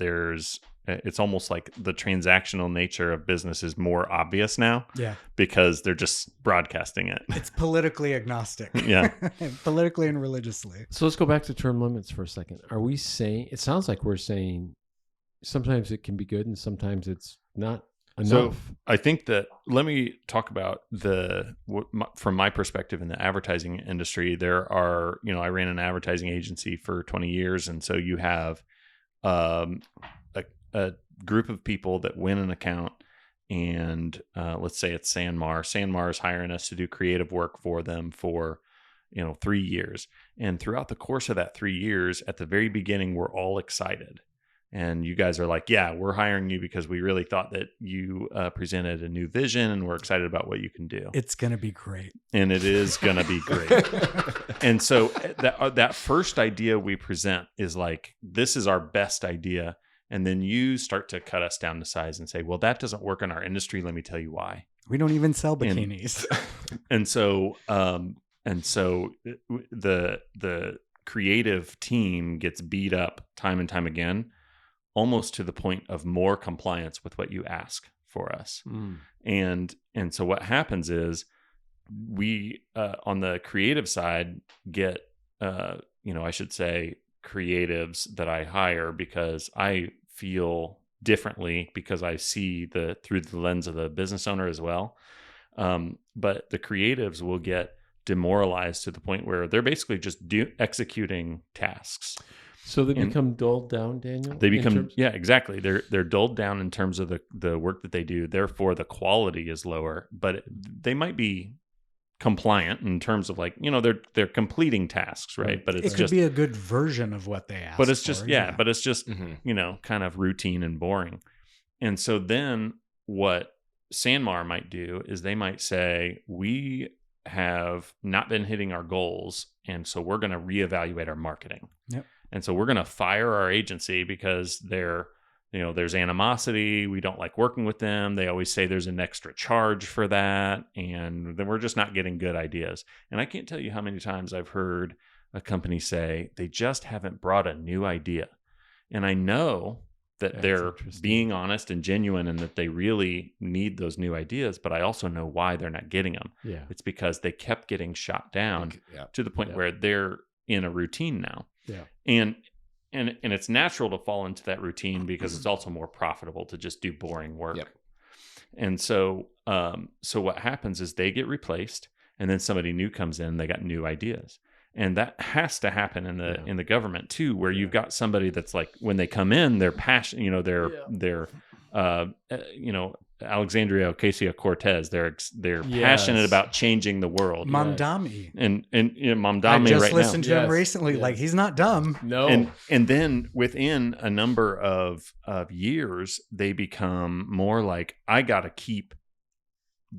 it's almost like the transactional nature of business is more obvious now, Yeah, because they're just broadcasting it. it's politically agnostic. Yeah. Politically and religiously. So let's go back to term limits for a second. Are we saying, it sounds like we're saying sometimes it can be good and sometimes it's not So enough. I think that, let me talk about from my perspective in the advertising industry. There are, I ran an advertising agency for 20 years. And so you have a group of people that win an account, and let's say it's Sanmar. Sanmar is hiring us to do creative work for them for 3 years. And throughout the course of that 3 years, at the very beginning, we're all excited. And you guys are like, yeah, we're hiring you because we really thought that you presented a new vision, and we're excited about what you can do. It's going to be great. And it is going to be great. And so that first idea we present is like, this is our best idea. And then you start to cut us down to size and say, well, that doesn't work in our industry. Let me tell you why. We don't even sell bikinis. And so the creative team gets beat up time and time again, almost to the point of more compliance with what you ask for us. And so what happens is we, on the creative side, get, I should say creatives that I hire because I feel differently, because I see through the lens of the business owner as well. But the creatives will get demoralized to the point where they're basically just executing tasks. So they And- become dulled down, Daniel? They in become terms- exactly. They're dulled down in terms of the work that they do. Therefore, the quality is lower. But they might be compliant in terms of like they're completing tasks, right? But It it's could just be a good version of what they asked. but it's just for, but it's just Mhm. kind of routine and boring. And so then what Sanmar might do is they might say, we have not been hitting our goals, and so we're going to reevaluate our marketing. Yep. And so we're going to fire our agency because there's animosity. We don't like working with them. They always say there's an extra charge for that, and then we're just not getting good ideas. And I can't tell you how many times I've heard a company say they just haven't brought a new idea. And I know that That's they're interesting. being honest and genuine and that they really need those new ideas, but I also know why they're not getting them. Yeah. It's because they kept getting shot down Yeah. to the point Yeah. where they're in a routine now. Yeah. And it's natural to fall into that routine because it's also more profitable to just do boring work. Yep. And so what happens is they get replaced, and then somebody new comes in. They got new ideas, and that has to happen in the government too, where you've got somebody that's like, when they come in, they're passionate. They're Alexandria Ocasio-Cortez. They're passionate about changing the world. Mamdani. And Mamdani I just right listened now. to him recently. Yes. Like, he's not dumb. No. And then within a number of years, they become more like, I got to keep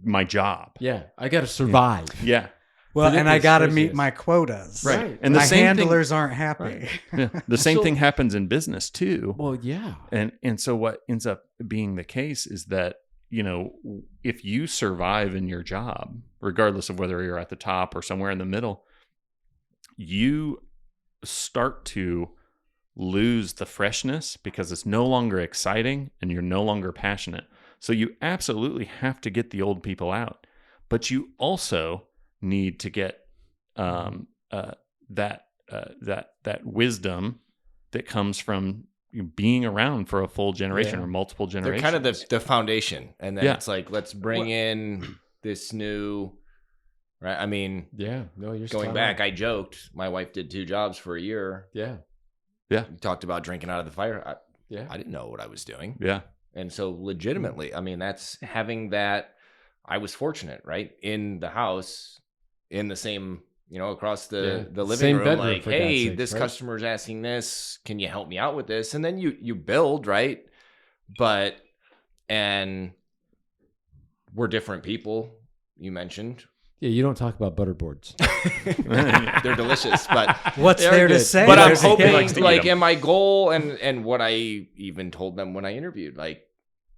my job. yeah. I got to survive. Yeah. Well, and I Ridiculous got to choices. meet my quotas. Right. And the My same handlers aren't happy. Right. thing, the same So- thing happens in business too. Well, yeah. And so what ends up being the case is that, if you survive in your job, regardless of whether you're at the top or somewhere in the middle, you start to lose the freshness because it's no longer exciting and you're no longer passionate. So you absolutely have to get the old people out, but you also need to get that wisdom that comes from being around for a full generation Yeah. or multiple They're generations. kind of the foundation, and then Yeah. it's like, let's bring in this new, right? I mean, Yeah. No, you're going spot back, on. I joked my wife did 2 jobs for a year. Yeah. We talked about drinking out of the fire. Yeah. I didn't know what I was doing. Yeah. And so legitimately, I mean, that's having that. I was fortunate, right? In the house, in the same, across the living Same room, bedroom, like, for God's hey, sakes, this right? customer's asking this. Can you help me out with this? And then you build, right? And we're different people. You mentioned Yeah. You don't talk about butterboards. they're delicious, but What's They're there to good. say? but I'm There's a hoping, kid. likes to eat like, 'em. and my goal and what I even told them when I interviewed, like,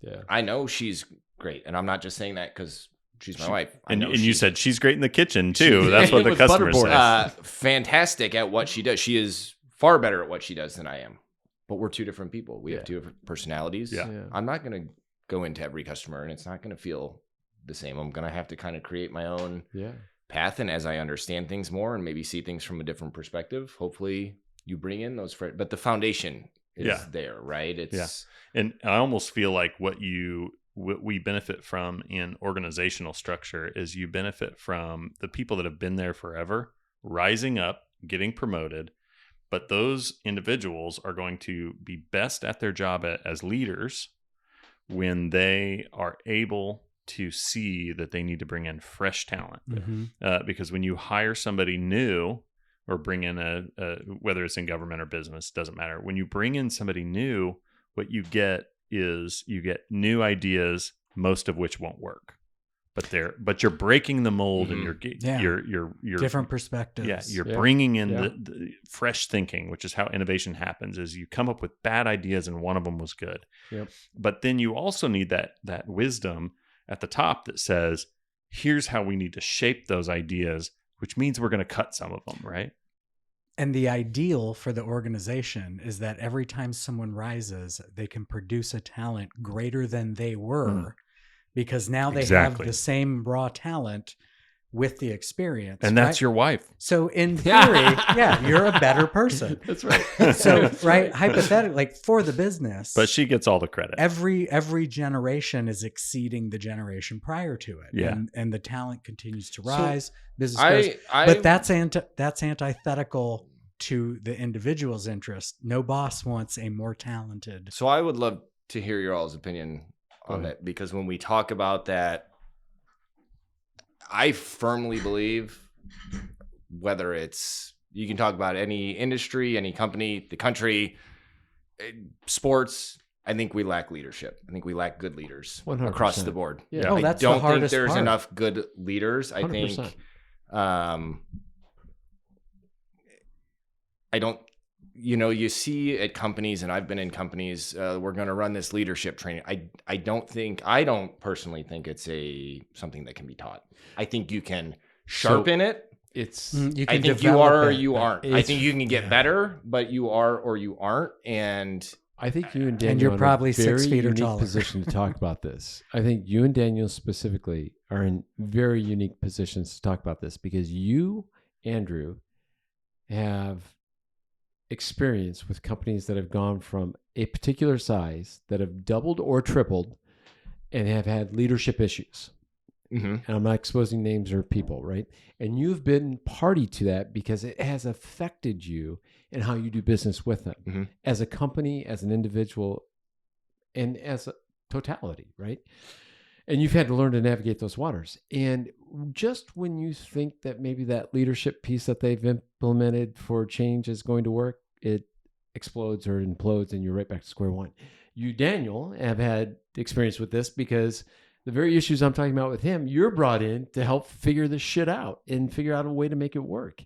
Yeah. I know she's great, and I'm not just saying that because she's my wife. I And know you she's said she's great in the kitchen too. That's what the With customers butterboard. say. Fantastic at what she does. She is far better at what she does than I am. But we're 2 different people. We Yeah. have 2 different personalities. Yeah. Yeah. I'm not going to go into every customer, and it's not going to feel the same. I'm going to have to kind of create my own Yeah. path, and as I understand things more and maybe see things from a different perspective, hopefully you bring in those but the foundation is Yeah. there, right? It's And I almost feel like what we benefit from in organizational structure is you benefit from the people that have been there forever, rising up, getting promoted. But those individuals are going to be best at their job as leaders when they are able to see that they need to bring in fresh talent. Mhm. Because when you hire somebody new or bring in whether it's in government or business, doesn't matter. When you bring in somebody new, what you get is you get new ideas, most of which won't work. But you're breaking the mold and Yeah. you're Different perspectives. yeah, you're Yeah. bringing in Yeah. the fresh thinking, which is how innovation happens. Is you come up with bad ideas and one of them was good. Yep. But then you also need that wisdom at the top that says, here's how we need to shape those ideas, which means we're going to cut some of them, right? And the ideal for the organization is that every time someone rises, they can produce a talent greater than they were because now they Exactly. have the same raw talent with the experience. And that's right? your wife. So in theory, yeah, you're a better person. That's right. So, right, hypothetically, like for the business, But she gets all the credit. every generation is exceeding the generation prior to it. Yeah. And the talent continues to rise. Business grows. But that's antithetical to the individual's interest. No boss wants a more talented. So I would love to hear your all's opinion on Go ahead. that, because when we talk about that, I firmly believe, whether it's, you can talk about any industry, any company, the country, sports, I think we lack leadership. I think we lack good leaders 100%. across the board. Yeah. Oh, I that's the don't think hardest there's part. enough good leaders. I 100%. think I don't, you see at companies, and I've been in companies, we're going to run this leadership training. I don't personally think it's something that can be taught. I think you can sharpen it. It's You I can think you are or develop it, you but- aren't. I it's- think you can get better, but you are or you aren't. And I think you and Daniel you're are in probably a 6 very feet or unique taller. position to talk about this. I think you and Daniel specifically are in very unique positions to talk about this, because you, Andrew, have experience with companies that have gone from a particular size, that have doubled or tripled, and have had leadership issues. And I'm not exposing names or people, right? And you've been party to that because it has affected you and how you do business with them as a company, as an individual, and as a totality, right? And you've had to learn to navigate those waters. And just when you think that maybe that leadership piece that they've implemented for change is going to work, it explodes or implodes, and you're right back to square one. You, Daniel, have had experience with this, because the very issues I'm talking about with him, you're brought in to help figure this shit out and figure out a way to make it work.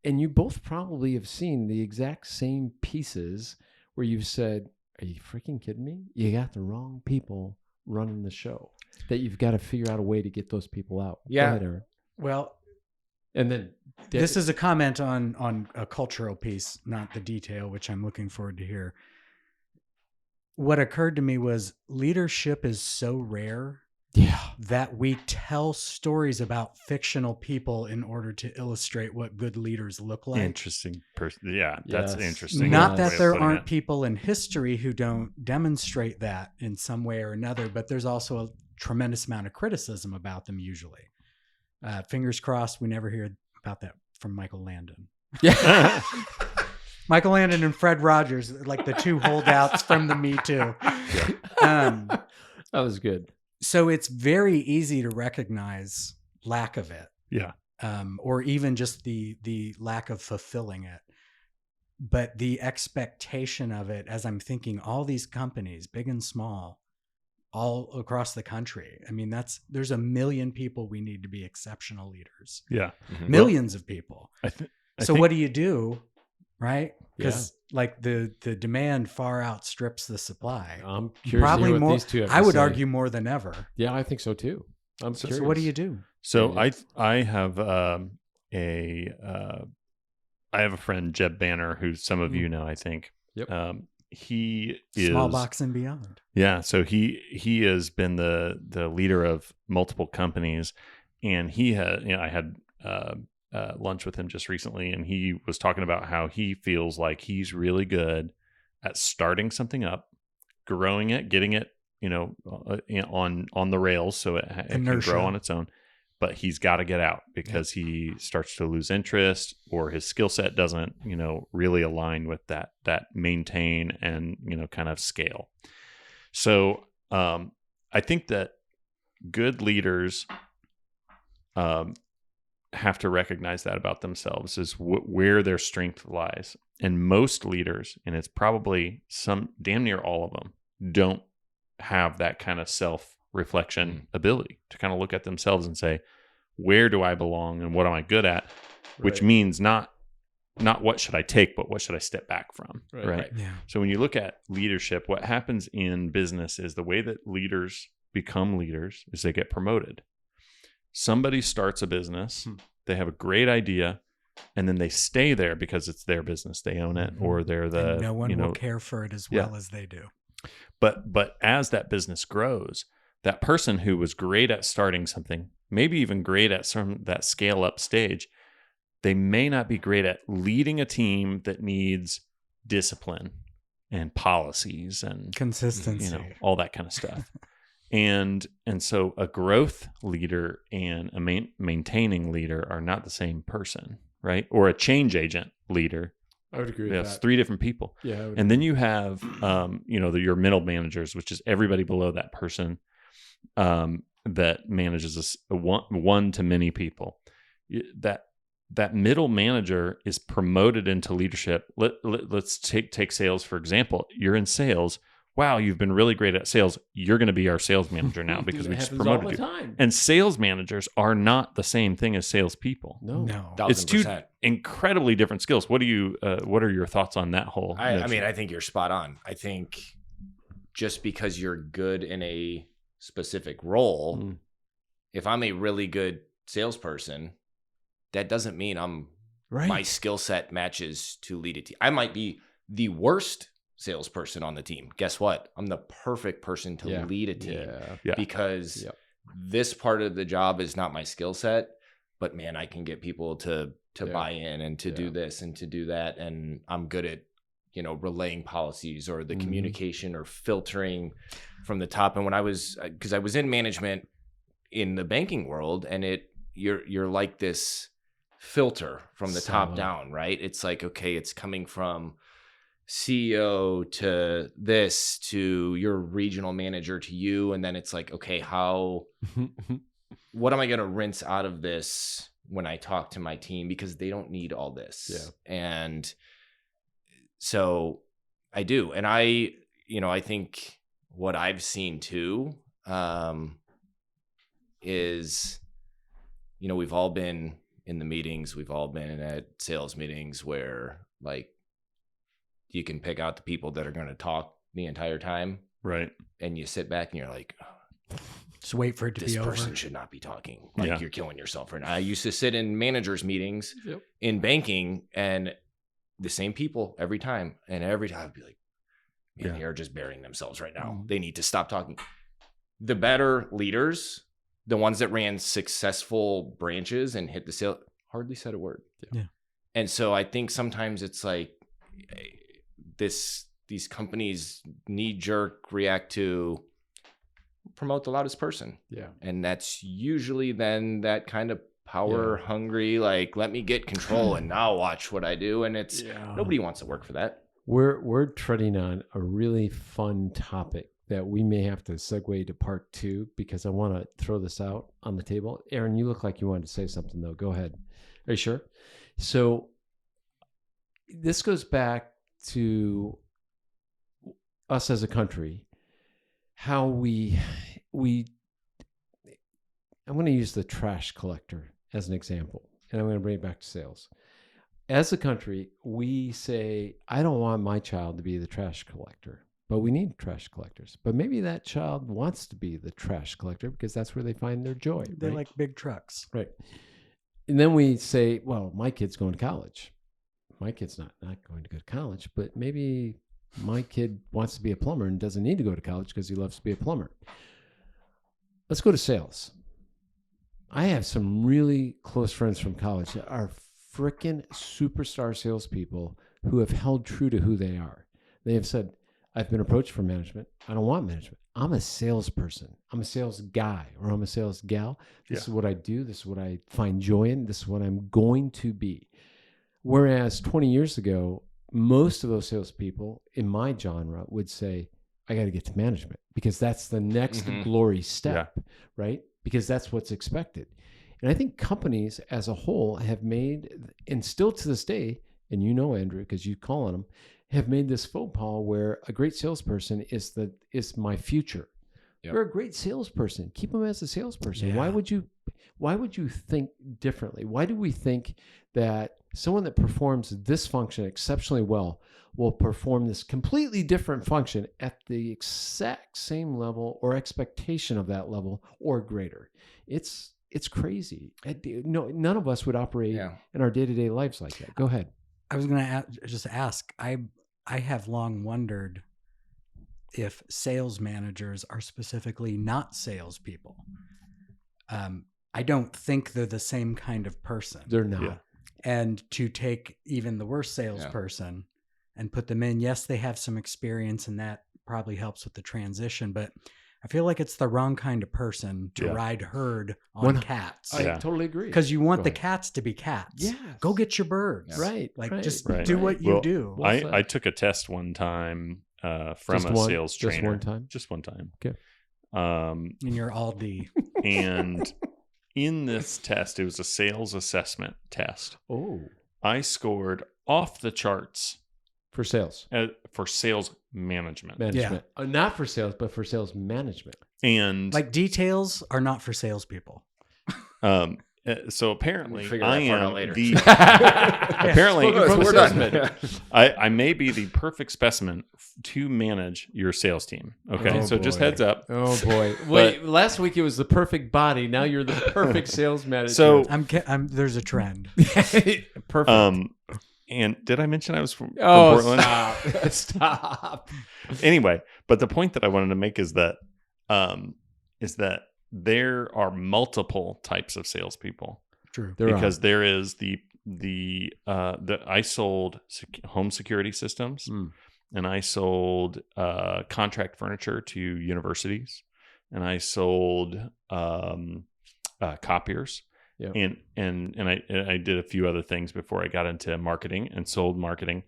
And you both probably have seen the exact same pieces where you've said, are you freaking kidding me? You got the wrong people running the show, that you've got to figure out a way to get those people out. Yeah. Go ahead, Aaron. Well, And then this is a comment on a cultural piece, not the detail, which I'm looking forward to hear. What occurred to me was leadership is so rare that we tell stories about fictional people in order to illustrate what good leaders look like. Interesting person. Yeah, that's Yes. interesting. Not way that of there putting aren't it. people in history who don't demonstrate that in some way or another, but there's also a tremendous amount of criticism about them usually. Fingers crossed we never hear about that from Michael Landon. Yeah. Michael Landon and Fred Rogers, like the two holdouts from the Me Too. That was good. So it's very easy to recognize lack of it. Yeah. Or even just the lack of fulfilling it. But the expectation of it, as I'm thinking, all these companies, big and small, all across the country. I mean, there's a million people we need to be exceptional leaders. Yeah. Millions of people. I think. So what do you do? Right? Yeah. Because like the demand far outstrips the supply. I'm curious Probably to hear what more. these two have to I would say. argue more than ever. Yeah, I think so too. I'm So curious. So what do you do? So Yeah. I have I have a friend, Jeb Banner, who some of you know, I think. Yep. He is Small box and beyond. Yeah, so he has been the leader of multiple companies, and I had lunch with him just recently, and he was talking about how he feels like he's really good at starting something up, growing it, getting it, on the rails so it can Inertia. grow on its own. But he's got to get out because he starts to lose interest, or his skill set doesn't, really align with that maintain and, kind of scale. So I think that good leaders have to recognize that about themselves, is where their strength lies. And most leaders, and it's probably damn near all of them, don't have that kind of self-reflection ability to kind of look at themselves and say, where do I belong and what am I good at? Which means not what should I take, but what should I step back from, right? Yeah. So when you look at leadership, what happens in business is the way that leaders become leaders is they get promoted. Somebody starts a business, they have a great idea, and then they stay there because it's their business. They own it, or they're And no one will care for it as well as they do. But as that business grows, that person who was great at starting something, maybe even great at that scale up stage, they may not be great at leading a team that needs discipline and policies and Consistency. all that kind of stuff. And so a growth leader and a maintaining leader are not the same person, right? Or a change agent leader I would agree with That's that. 3 different people. Yeah. And then you have, your middle managers, which is everybody below that person that manages a one to many people. That middle manager is promoted into leadership. Let's take sales, for example. You're in sales. Wow, you've been really great at sales. You're going to be our sales manager now because we just promoted you. Time. And sales managers are not the same thing as salespeople. No. It's 2 1,000%. incredibly different skills. What are your thoughts on that whole? I mean, I think you're spot on. I think just because you're good in a specific role, if I'm a really good salesperson, that doesn't mean my skill set matches to lead a team. I might be the worst salesperson on the team. Guess what? I'm the perfect person to lead a team because this part of the job is not my skill set, but man, I can get people to buy in and to do this and to do that. And I'm good at, relaying policies or the communication or filtering from the top. And when because I was in management in the banking world, and you're like this filter from the top down, right? It's like, okay, it's coming from CEO to this to your regional manager to you, and then it's like, okay, what am I going to rinse out of this when I talk to my team, because they don't need all this. And so I do. And I think what I've seen too is, we've all been in the meetings, we've all been at sales meetings where like you can pick out the people that are going to talk the entire time. Right. And you sit back and you're like, just wait for it to be over. This person should not be talking. Like you're killing yourself right now. I used to sit in managers meetings in banking, and the same people every time. And every time I'd be like, man, they're just burying themselves right now. They need to stop talking. The better leaders, the ones that ran successful branches and hit the sale, hardly said a word. Yeah. And so I think sometimes it's like these companies knee-jerk react to promote the loudest person. Yeah. And that's usually then that kind of power hungry, like, let me get control and now watch what I do. And it's nobody wants to work for that. We're treading on a really fun topic that we may have to segue to part 2, because I want to throw this out on the table. Aaron, you look like you wanted to say something though. Go ahead. Are you sure? So this goes back to us as a country, how I'm going to use the trash collector as an example, and I'm going to bring it back to sales. As a country, we say, I don't want my child to be the trash collector, but we need trash collectors. But maybe that child wants to be the trash collector because that's where they find their joy. They right? like big trucks. Right. And then we say, well, my kid's going to college. My kid's not going to go to college, but maybe my kid wants to be a plumber and doesn't need to go to college because he loves to be a plumber. Let's go to sales. I have some really close friends from college that are freaking superstar salespeople who have held true to who they are. They have said, I've been approached for management. I don't want management. I'm a salesperson. I'm a sales guy, or I'm a sales gal. This is what I do. This is what I find joy in. This is what I'm going to be. Whereas 20 years ago, most of those salespeople in my genre would say, I got to get to management because that's the next glory step, right? Because that's what's expected. And I think companies as a whole have made, and still to this day, and you know, Andrew, because you call on them, have made this faux pas where a great salesperson is my future. Yep. You're a great salesperson. Keep them as a salesperson. Yeah. Why would you think differently? Why do we think that someone that performs this function exceptionally well will perform this completely different function at the exact same level or expectation of that level or greater? It's crazy. No, none of us would operate in our day-to-day lives like that. Go ahead. I was going to just ask, I have long wondered if sales managers are specifically not salespeople. I don't think they're the same kind of person. They're not. Yeah. And to take even the worst salesperson and put them in, yes, they have some experience and that probably helps with the transition. But I feel like it's the wrong kind of person to Yeah. ride herd on One- cats. I Yeah. totally agree. Because you want Go the ahead. cats to be cats. Yes. Go get your birds. Right. Like right, just Right. do what you Well, do. Well said. I took a test one time from Just a one- sales just trainer. one time? Just one time. Okay. And you're all D. And in this test, it was a sales assessment test. Oh, I scored off the charts for sales for sales management. management. Not for sales, but for sales management. And Like details are not for salespeople. so apparently We'll figure I that part out am later. the apparently We're done. I may be the perfect specimen to manage your sales team. Okay, Oh, so just boy. heads up. Oh boy! Wait, last week it was the perfect body. Now you're the perfect sales manager. So I'm there's a trend. perfect. And did I mention I was from Oh, Portland? stop! Stop. Anyway, but the point that I wanted to make is that there are multiple types of salespeople. True. There Because there is the I sold home security systems, Mm. and I sold contract furniture to universities, and I sold copiers, Yeah. and I did a few other things before I got into marketing and sold marketing,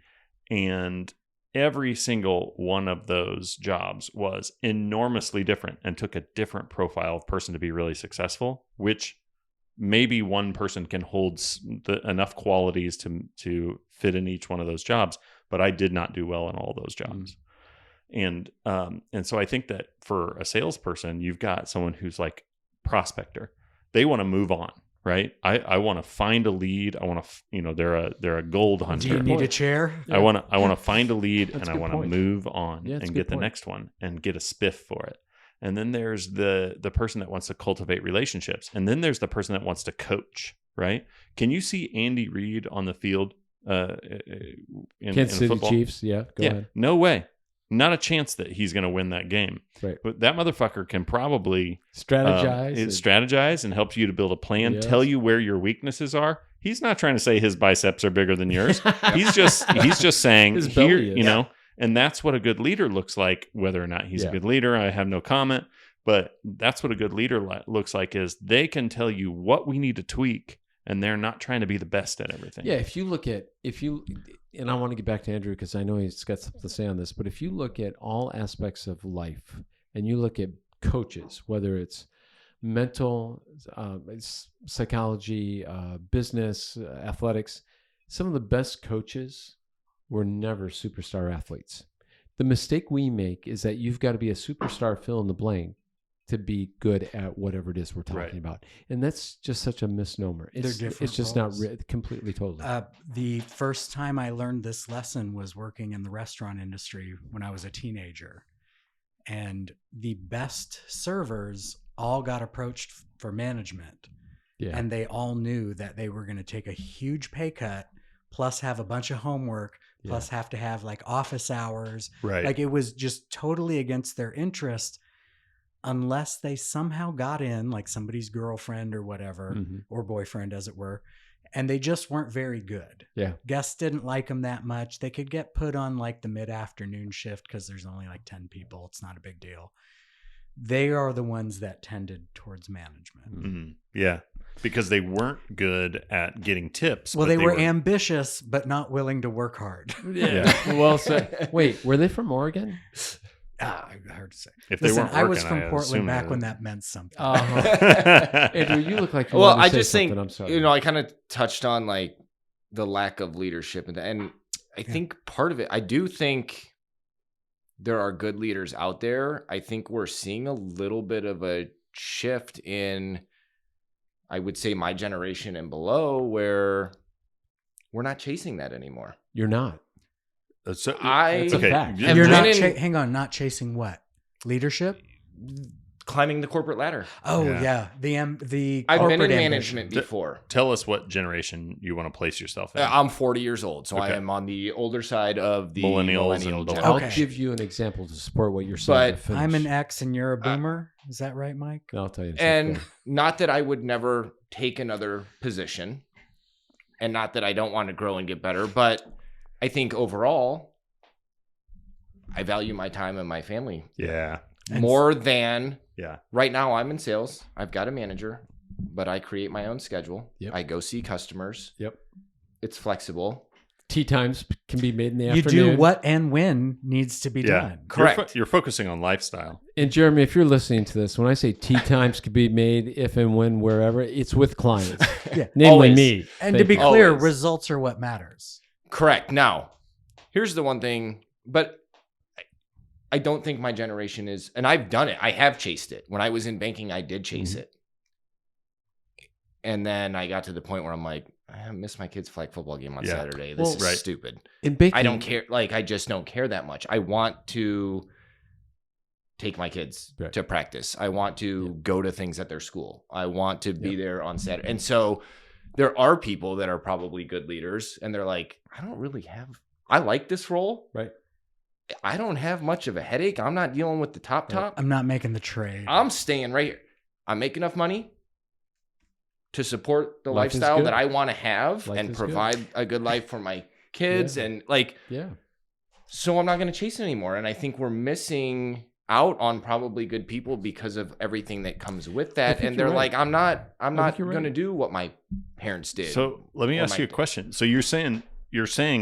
and every single one of those jobs was enormously different and took a different profile of person to be really successful, which maybe one person can hold enough qualities to fit in each one of those jobs, but I did not do well in all those jobs. And so I think that for a salesperson, you've got someone who's like prospector. They want to move on, right? I want to find a lead. I want to, they're a gold hunter. Do you need a chair? I want to find a lead, That's and a I good want to point. move on Yeah, that's a and good get the point. next one and get a spiff for it. And then there's the person that wants to cultivate relationships, and then there's the person that wants to coach. Right? Can you see Andy Reid on the field in Kansas City football? Chiefs. Yeah. Go Yeah, ahead. no way. Not a chance that he's going to win that game. Right. But that motherfucker can probably Strategize. strategize and help you to build a plan, Yes. tell you where your weaknesses are. He's not trying to say his biceps are bigger than yours. He's just saying His here, belly is. you know, and that's what a good leader looks like. Whether or not he's Yeah. a good leader, I have no comment. But that's what a good leader looks like, is they can tell you what we need to tweak, and they're not trying to be the best at everything. Yeah, and I want to get back to Andrew because I know he's got something to say on this, but if you look at all aspects of life and you look at coaches, whether it's mental, psychology, business, athletics, some of the best coaches were never superstar athletes. The mistake we make is that you've got to be a superstar fill in the blank to be good at whatever it is we're talking Right. about. And that's just such a misnomer. They're It's different just roles. not completely totally. The first time I learned this lesson was working in the restaurant industry when I was a teenager. And the best servers all got approached for management. yeah. And they all knew that they were going to take a huge pay cut, plus have a bunch of homework, plus have to have like office hours. Right. Like it was just totally against their interest, unless they somehow got in, like somebody's girlfriend or whatever, Mhm. or boyfriend, as it were, and they just weren't very good. Yeah. Guests didn't like them that much. They could get put on like the mid-afternoon shift because there's only like 10 people. It's not a big deal. They are the ones that tended towards management. Mhm. Yeah. Because they weren't good at getting tips. Well, but they were ambitious, but not willing to work hard. Yeah. Well said. Wait, were they from Oregon? Hard to say. If they Listen, weren't I was working, from I Portland assume back they when were. that meant something. Andrew, you look like you Well, wanted to I say just think, something. I'm sorry. I kind of touched on like the lack of leadership, and I think part of it, I do think there are good leaders out there. I think we're seeing a little bit of a shift in, I would say, my generation and below, where we're not chasing that anymore. You're not. So, That's a fact. Yeah, And You're been not. in- Hang on, not chasing what? Leadership? Climbing the corporate ladder. Oh Yeah. yeah, the I've been in corporate management ambition. before. Tell us what generation you want to place yourself in. I'm 40 years old, so I Okay. am on the older side of the Millennials and millennial below. generation. I'll Okay. give you an example to support what you're saying. But to finish. I'm an X and you're a boomer. Is that right, Mike? I'll tell you. in a And second. not that I would never take another position, and not that I don't want to grow and get better, but I think overall, I value my time and my family. Yeah. more than Yeah. right now. I'm in sales. I've got a manager, but I create my own schedule. Yep. I go see customers. Yep. It's flexible. Tea times can be made in the You afternoon. do what and when needs to be Yeah. done. Correct. You're focusing on lifestyle. And Jeremy, if you're listening to this, when I say tea times can be made if and when, wherever, it's with clients. Yeah. Namely Always. me. And to Thank be you. clear, Always. results are what matters. Correct. Now, here's the one thing, but I don't think my generation is, and I've done it. I have chased it. When I was in banking, I did chase it. And then I got to the point where I'm like, I miss my kid's flag football game on Yeah. Saturday. This Well, is right. stupid. In banking, I don't care. Like, I just don't care that much. I want to take my kids Right. to practice. I want to go to things at their school. I want to be there on Saturday. And so there are people that are probably good leaders, and they're like, I like this role. Right. I don't have much of a headache. I'm not dealing with the top. I'm not making the trade. I'm staying right here. I make enough money to support the Life is lifestyle good. that I want to have Life and is provide a good life for my kids. Yeah. And like, Yeah. so I'm not going to chase it anymore. And I think we're missing out on probably good people because of everything that comes with that. think And they're you're right. like, I'm not you're going to right. do what my parents did. So let me Or ask you a question. So you're saying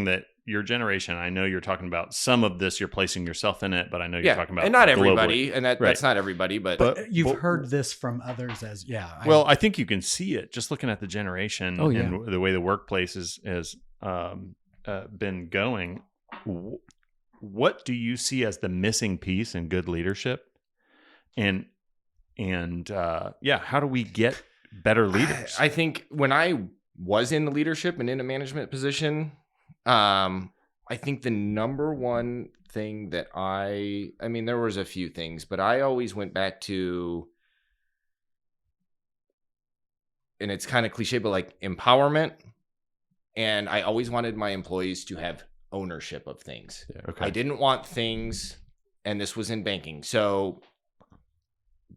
that your generation, I know you're talking about some of this, you're placing yourself in it, but I know you're talking about and not globally. everybody, and Right. that's not everybody, but You've heard this from others as, Well, I think you can see it just looking at the generation Oh, yeah. and the way the workplace has been going. What do you see as the missing piece in good leadership? And how do we get better leaders? I think when I was in the leadership and in a management position, I think the number one thing that I mean, there was a few things, but I always went back to, and it's kind of cliche, but like empowerment. And I always wanted my employees to have ownership of things. Yeah. Okay. I didn't want things, and this was in banking. So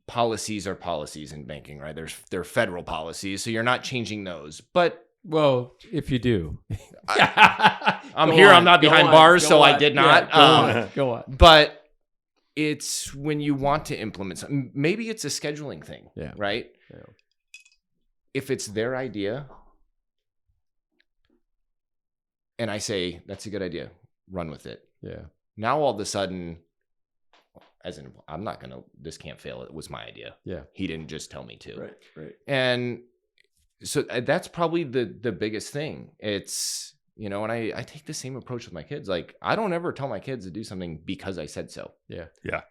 policies are policies in banking, right? They're federal policies, so you're not changing those. But Well, if you do. I'm Go here. on, I'm not go behind on, bars, go so I on. did Yeah, not. go on, go on. But it's when you want to implement something. Maybe it's a scheduling thing, Yeah. right? Yeah. If it's their idea, and I say, that's a good idea, run with it. Yeah. Now all of a sudden, I'm not going to, this can't fail. It was my idea. Yeah. He didn't just tell me to. Right. And so that's probably the biggest thing. It's, and I take the same approach with my kids. Like, I don't ever tell my kids to do something because I said so. Yeah. Yeah.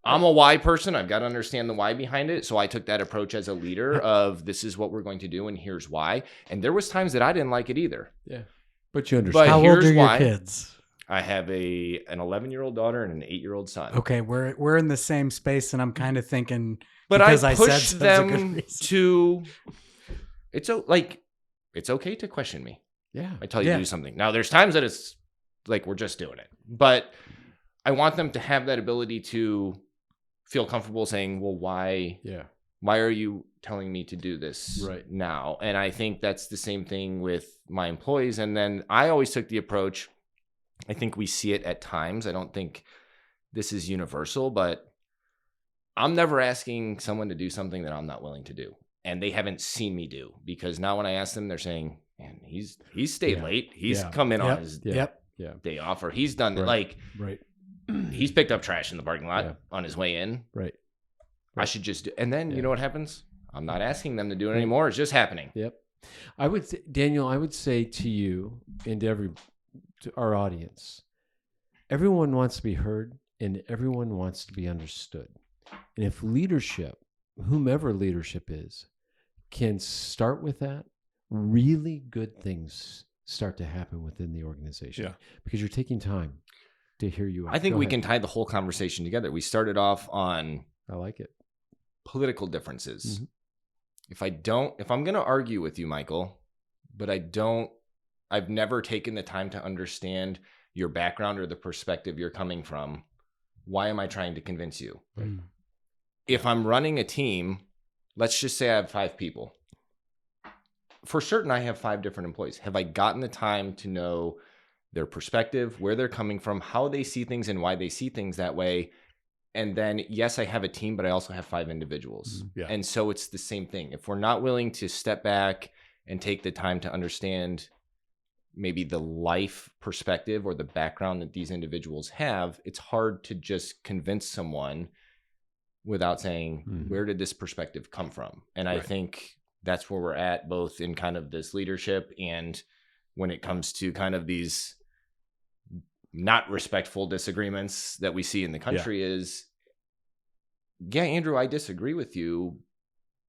I'm a why person. I've got to understand the why behind it. So I took that approach as a leader of this is what we're going to do and here's why. And there was times that I didn't like it either. Yeah. But you But understand. How old here's are your why. kids? I have an 11-year-old daughter and an 8-year-old son. Okay, we're in the same space, and I'm kind of thinking, But because I I said pushed so is a good them reason. to, it's okay to question me. Yeah. I tell you Yeah. to do something. Now, there's times that it's like we're just doing it. But I want them to have that ability to feel comfortable saying, well, why Yeah. are you telling me to do this Right. now? And I think that's the same thing with my employees. And then I always took the approach, I think we see it at times. I don't think this is universal, but I'm never asking someone to do something that I'm not willing to do. And they haven't seen me do, because now when I ask them, they're saying, man, he's stayed Yeah. late. He's Yeah. come in on Yep. his Yeah. Yep. Yeah. day off, or he's done Right. like Right. he's picked up trash in the parking lot Yeah. on his way in. Right. I should just do, and then Yeah. you know what happens? I'm not asking them to do it Right. anymore. It's just happening. Yep. Daniel, I would say to you and to our audience, everyone wants to be heard and everyone wants to be understood. And if leadership, whomever leadership is, can start with that, really good things start to happen within the organization. Yeah. Because you're taking time to hear you out. I think Go we ahead. can tie the whole conversation together. We started off on I like it. political differences. Mhm. If I'm going to argue with you, Michael, but I've never taken the time to understand your background or the perspective you're coming from. Why am I trying to convince you? Mm. If I'm running a team, let's just say I have 5 people. For certain, I have 5 different employees. Have I gotten the time to know their perspective, where they're coming from, how they see things, and why they see things that way? And then, yes, I have a team, but I also have 5 individuals. Yeah. And so it's the same thing. If we're not willing to step back and take the time to understand maybe the life perspective or the background that these individuals have, it's hard to just convince someone without saying, where did this perspective come from? And I think that's where we're at, both in kind of this leadership and when it comes to kind of these not respectful disagreements that we see in the country is, Andrew, I disagree with you,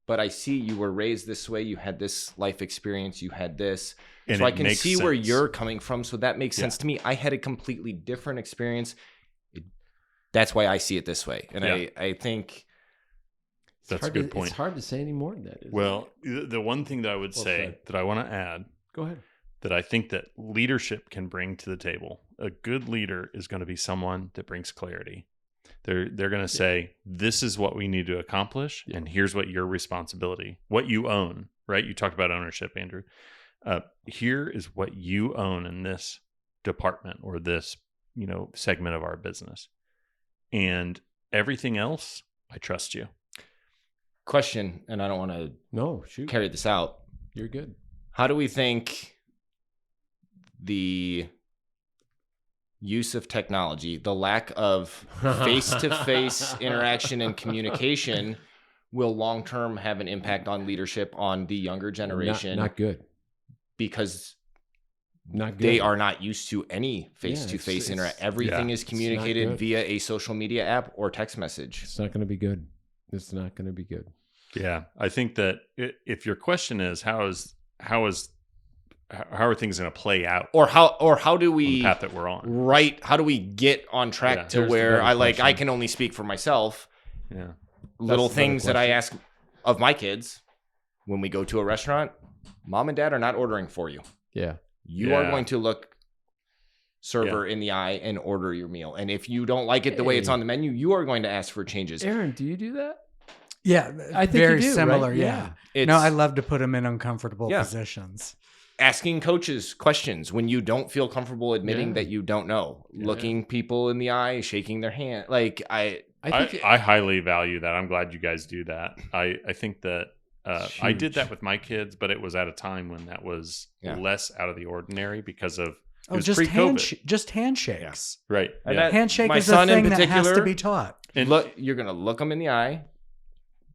but I see you were raised this way. You had this life experience. You had this. And so I can makes see sense. where you're coming from. So that makes sense to me. I had a completely different experience. That's why I see it this way. And I think that's a good point. It's hard to say any more than that. Well, the one thing that I would say that I want to add, go ahead, that I think that leadership can bring to the table. A good leader is going to be someone that brings clarity. They're going to say, this is what we need to accomplish, and here's what your responsibility, what you own, right? You talked about ownership, Andrew. Here is what you own in this department or this, segment of our business. And everything else, I trust you. Question, and I don't want to carry this out. You're good. How do we think the use of technology, the lack of face-to-face interaction and communication will long-term have an impact on leadership on the younger generation? Not good. Because not good. They are not used to any face-to-face interaction. Everything is communicated via a social media app or text message. It's not going to be good. It's not going to be good. Yeah, I think that if your question is how are things going to play out, or how do we on the path that we're on, right? How do we get on track to where I can only speak for myself. Yeah, little things that I ask of my kids when we go to a restaurant. Mom and dad are not ordering for you. Yeah, you are going to look server in the eye and order your meal. And if you don't like it the way it's on the menu, you are going to ask for changes. Aaron, do you do that? Yeah, I think very you do, similar. Right? Yeah. It's, no, I love to put them in uncomfortable positions. Asking coaches questions when you don't feel comfortable admitting that you don't know. Looking people in the eye, shaking their hand. Like I highly value that. I'm glad you guys do that. I think that I did that with my kids, but it was at a time when that was less out of the ordinary because of just handshakes. Yeah. Right. Yeah. Handshake is a thing that has to be taught. And look, you're gonna look them in the eye.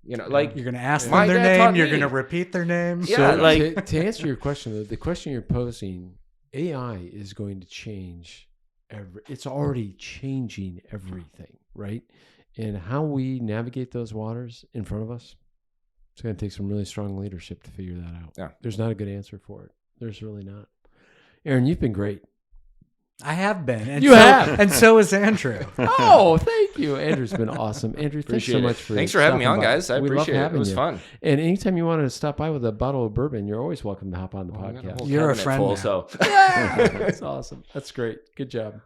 Like you're gonna ask them their name. You're gonna repeat their name. Yeah. So to answer your question, the question you're posing, AI is going to change it's already changing everything, right? And how we navigate those waters in front of us, it's going to take some really strong leadership to figure that out. Yeah. There's not a good answer for it. There's really not. Aaron, you've been great. I have been. And you have. And so is Andrew. Oh, thank you. Andrew's been awesome. Andrew, thanks so much Thanks for having me on, guys. I appreciate it. It was fun. And anytime you want to stop by with a bottle of bourbon, you're always welcome to hop on the podcast. You're a friend. So yeah, that's awesome. That's great. Good job.